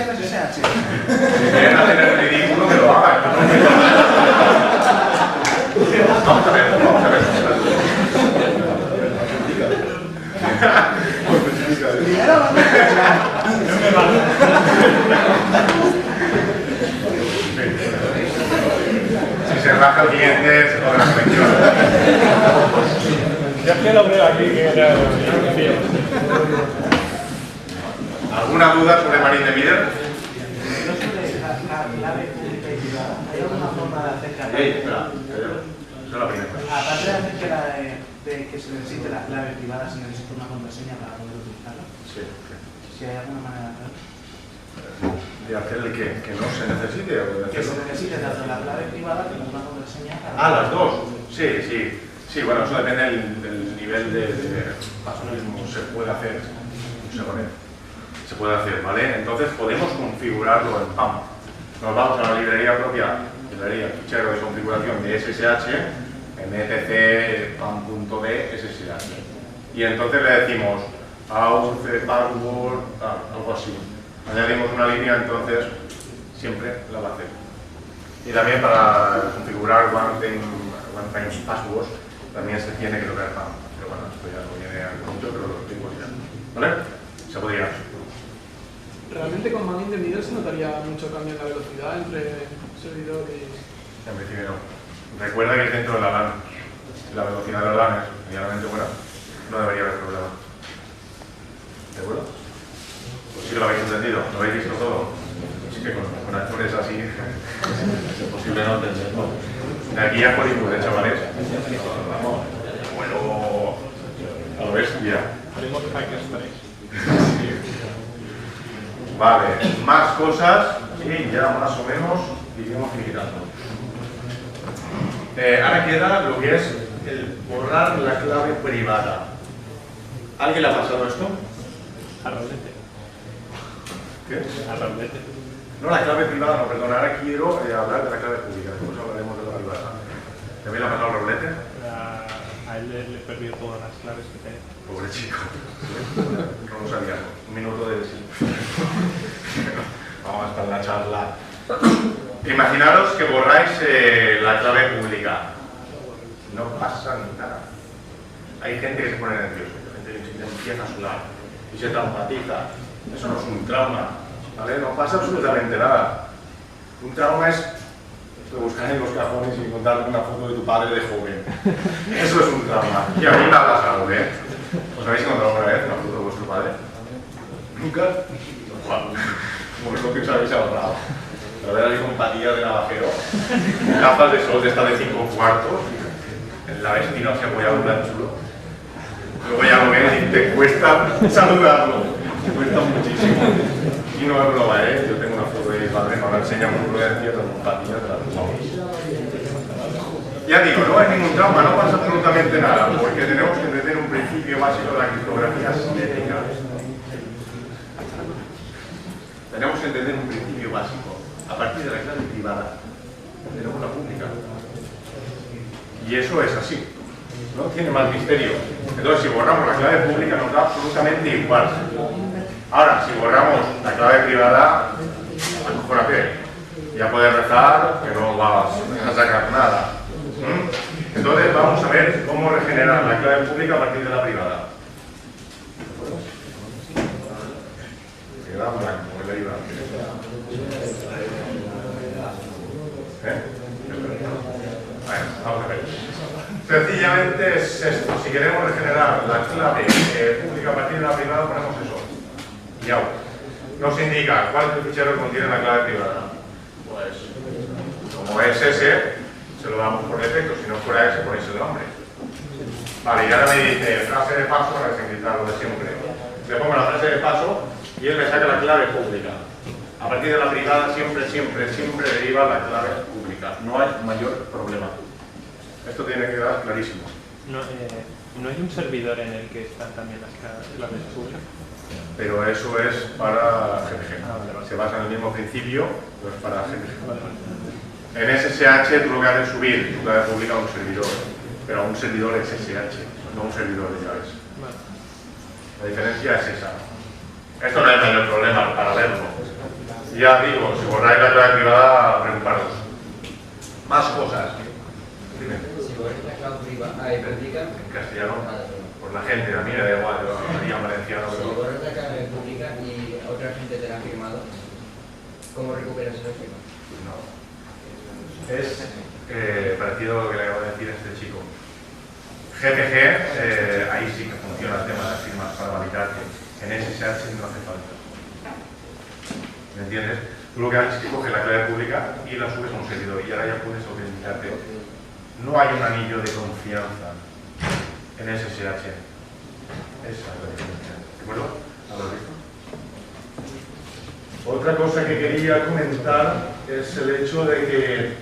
B: Si quieren hacer el ridículo, que lo hagan. Vamos a ver, vamos a ver. Si se raja el cliente, se cobra la conexión.
D: Ya es que lo veo aquí, que era...
B: ¿Alguna duda sobre Marín de Mider?
G: ¿Hay alguna forma de hacer que
B: Espera, esa es la primera.
G: aparte de hacer que se necesite la clave privada, se necesita una contraseña para poder utilizarla?
B: Sí.
G: Si hay alguna manera
B: ¿De hacer el qué? ¿Que no se necesite? O de
G: que se
B: hacerlo?
G: necesite tanto la clave privada como una contraseña para...
B: Ah, las dos. Sí, sí. Sí, bueno, eso depende del nivel de personalismo. Se puede hacer. Se puede hacer, ¿vale? Entonces podemos configurarlo en PAM. Nos vamos a la librería propia, fichero de configuración de SSH, en etc pam.d SSH. Y entonces le decimos auth, password, algo así. Añadimos una línea, entonces siempre la va a hacer. Y también para configurar one time passwords también se tiene que tocar PAM. Pero bueno, esto ya no viene al mucho, pero lo tengo ya. ¿Vale? Se podría.
H: ¿Realmente con man indebido se notaría mucho cambio en la velocidad entre servidor y...?
B: En principio no. Recuerda que es dentro de la LAN. La velocidad de la LAN es medianamente buena. No debería haber problema. ¿De acuerdo? Pues sí que lo habéis entendido. ¿Lo habéis visto todo? Sí que con actores así es imposible no entenderlo. De aquí a Hollywood, chavales. Vamos. Vuelo a lo bestia.
D: Haremos hackers 3.
B: Vale, más cosas y ya más o menos iremos finiquitando. Ahora queda lo que es el borrar la clave privada. ¿Alguien le ha pasado esto?
D: A Raulete.
B: ¿Qué?
D: A Raulete.
B: No, la clave privada no, perdón. Ahora quiero hablar de la clave pública, después hablaremos de la privada. ¿También le ha pasado Raulete?
D: A él le perdió todas las claves que tenía.
B: Pobre chico. No lo sabíamos. Un minuto de vamos a estar en la charla. Imaginaros que borráis la clave pública. No pasa nada. Hay gente que se pone nerviosa, hay gente que empieza a sudar y se traumatiza. Eso no es un trauma, ¿vale? No pasa absolutamente nada. Un trauma es buscar en los cajones y encontrar una foto de tu padre de joven. Eso es un trauma. Y a mí me ha pasado, ¿eh? ¿Os habéis encontrado alguna vez una foto de vuestro padre? ¿Nunca? Bueno, como es lo que os habéis ahorrado. La verdad es compatía de navajero. Gafas de sol de esta de 5 cuartos. En la vecina se apoyaba un plan chulo. Luego ya lo ves y te cuesta saludarlo. Te cuesta muchísimo. Y no es broma, ¿eh? Yo tengo una foto de mi padre, no la enseño con prudencia, pero compatía de la tomamos. Ya digo, no hay ningún trauma, no pasa absolutamente nada, porque tenemos que entender un principio básico de la criptografía simétrica. Tenemos que entender un principio básico. A partir de la clave privada, tenemos la pública. Y eso es así. No tiene más misterio. Entonces, si borramos la clave pública, nos da absolutamente igual. Ahora, si borramos la clave privada, acojórate. Ya puedes rezar, que no vas a sacar nada. Entonces vamos a ver cómo regenerar la clave pública a partir de la privada. Queda blanco, el IVA. Bueno, vamos a ver. Sencillamente es esto. Si queremos regenerar la clave pública a partir de la privada, ponemos eso. Y out. Nos indica cuál fichero contiene la clave privada. Pues, como es ese, se lo damos por defecto. Si no fuera ese, ponéis el nombre. Vale, y ahora me dice frase de paso para desencriptar lo de siempre. Le pongo la frase de paso y él me saca la clave pública. A partir de la privada siempre deriva la clave pública. No hay mayor problema. Esto tiene que quedar clarísimo.
D: ¿No hay un servidor en el que están también las claves públicas?
B: Pero eso es para GPG. Se basa en el mismo principio, pero es para GPG. En SSH tú lo que haces es subir tu clave pública a un servidor, pero a un servidor SSH, no un servidor de llaves. La diferencia es esa. Esto no es mayor problema para verlo. Ya digo, si borráis la clave privada, preocuparos. Más cosas. Dime.
I: Si borráis la clave privada,
B: en castellano, por la gente, a mí me da igual, yo haría en valenciano.
I: Si borras la clave pública y otra gente te la ha firmado, ¿cómo recuperas esa firma?
B: No. Es parecido a lo que le acabo de decir a este chico. GPG, ahí sí que funciona el tema de las firmas para validar, que en SSH no hace falta. ¿Me entiendes? Tú lo que haces es que coges la clave pública y la subes a un servidor y ahora ya puedes autenticarte. No hay un anillo de confianza en SSH. Esa es la diferencia. ¿De acuerdo? ¿Lo has visto? Otra cosa que quería comentar es el hecho de que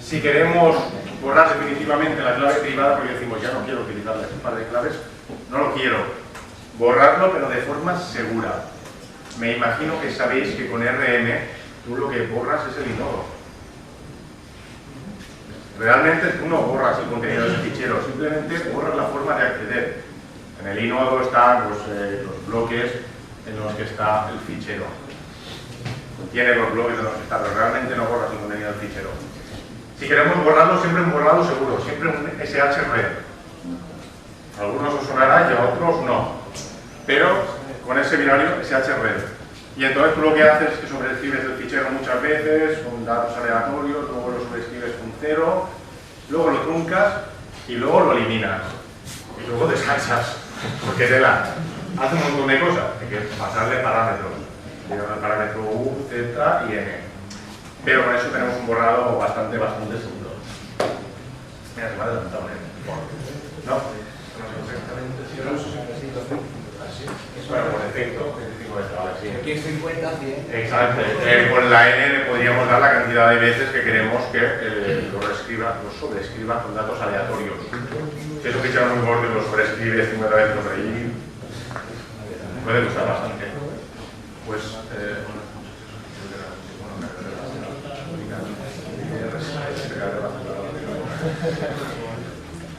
B: si queremos borrar definitivamente la clave privada, porque decimos ya no quiero utilizar ese par de claves, no lo quiero. Borrarlo, pero de forma segura. Me imagino que sabéis que con RM tú lo que borras es el inodo. Realmente tú no borras el contenido del fichero, simplemente borras la forma de acceder. En el inodo están los bloques en los que está el fichero. Tiene los bloques en los que está, pero realmente no borras el contenido del fichero. Si queremos borrarlo, siempre un borrado seguro, siempre un SH red. A algunos os sonará y a otros no. Pero con ese binario SH red. Y entonces tú lo que haces es que sobreescribes el fichero muchas veces con datos aleatorios, luego lo sobreescribes con 0, luego lo truncas y luego lo eliminas. Y luego descansas. Porque hace un montón de cosas. Hay que pasarle parámetros. Llegar al parámetro U, Z y N. Pero con eso tenemos un borrado bastante seguro. Mira, se me ha adelantado, ¿eh? No, bueno, por defecto, 25 veces, vale, sí.
E: Aquí es 50, 100.
B: Exacto. Con la N le podríamos dar la cantidad de veces que queremos que lo sobreescriba con datos aleatorios. Si es un fichero muy gordo y lo sobreescribe 50 veces por ahí, puede gustar bastante. Pues,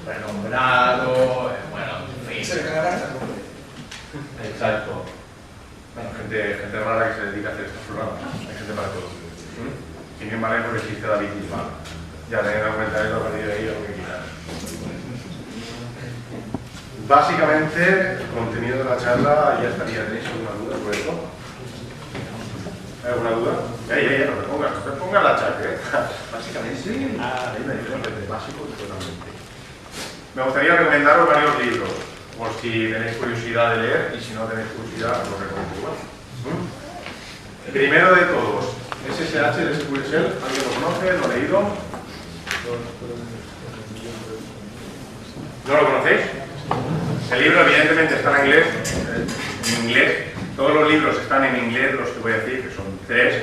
B: renombrado, bueno, en fin.
E: Se cargará esta cosa.
B: Exacto. Bueno, gente rara que se dedica a hacer estos programas. Hay gente para todo. Sin embargo, porque existe David Gilman. Ya tenéis que aumentar eso a partir de ahí lo que quieran. Básicamente, el contenido de la charla ya estaría. ¿Tenéis alguna duda sobre esto? ¿Hay alguna duda? No te pongas la charla, ¿eh? Básicamente, hay una diferencia entre básico y totalmente. Me gustaría recomendaros varios libros, por si tenéis curiosidad de leer y si no tenéis curiosidad, os lo recomiendo igual. Primero de todos, SSH de SQL Shell, ¿alguien lo conoce? ¿Lo ha leído? ¿No lo conocéis? El libro evidentemente está en inglés. Todos los libros están en inglés, los que voy a decir, que son 3.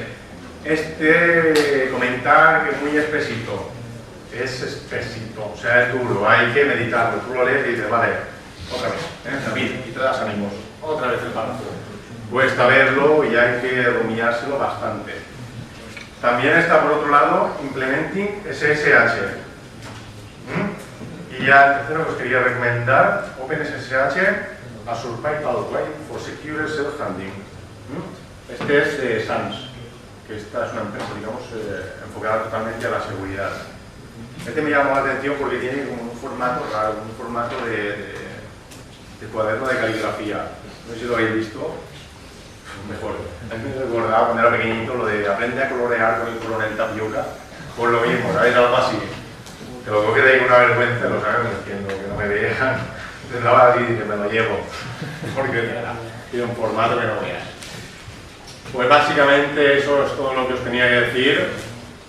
B: Comentar que es muy espesito. Es espesito, o sea, es duro, hay que meditarlo. Tú lo lees y dices, vale, otra vez, David, y te das ánimos, otra vez el párrafo. Cuesta verlo y hay que rumiárselo bastante. También está, por otro lado, Implementing SSH. Y ya el tercero que os quería recomendar, OpenSSH, a Survival Way for Secure Self-Handling. Este es de SANS. que esta es una empresa, digamos, enfocada totalmente a la seguridad. Este me llamó la atención porque tiene como un formato raro, un formato de cuaderno de caligrafía. No sé si lo habéis visto. Mejor. A mí me recordaba cuando era pequeñito lo de aprende a colorear con el coronel Tapioca. Pues lo mismo, ¿sabes? Algo así. Que lo que tengo una vergüenza, lo saben, entiendo, que no me vean. Entraba así y que me lo llevo. Porque tiene un formato que no veas. Pues básicamente eso es todo lo que os tenía que decir.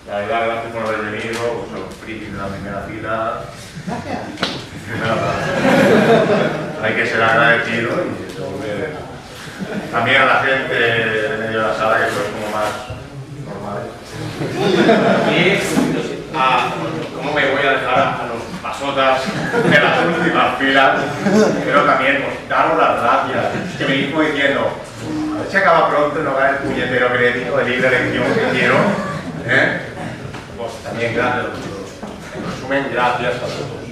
B: La verdad, gracias por haber venido, pues a los frikis de la primera fila. Gracias. Hay que ser agradecido y eso, también a la gente de medio de la sala, que son como más normales. Y cómo me voy a dejar a los pasotas de las últimas filas, pero también pues, daros las gracias, que me mismo diciendo, a ver si acaba pronto y no gana el puñetero crédito de libre elección que quiero. Pues también gracias a todos. En resumen, gracias a todos.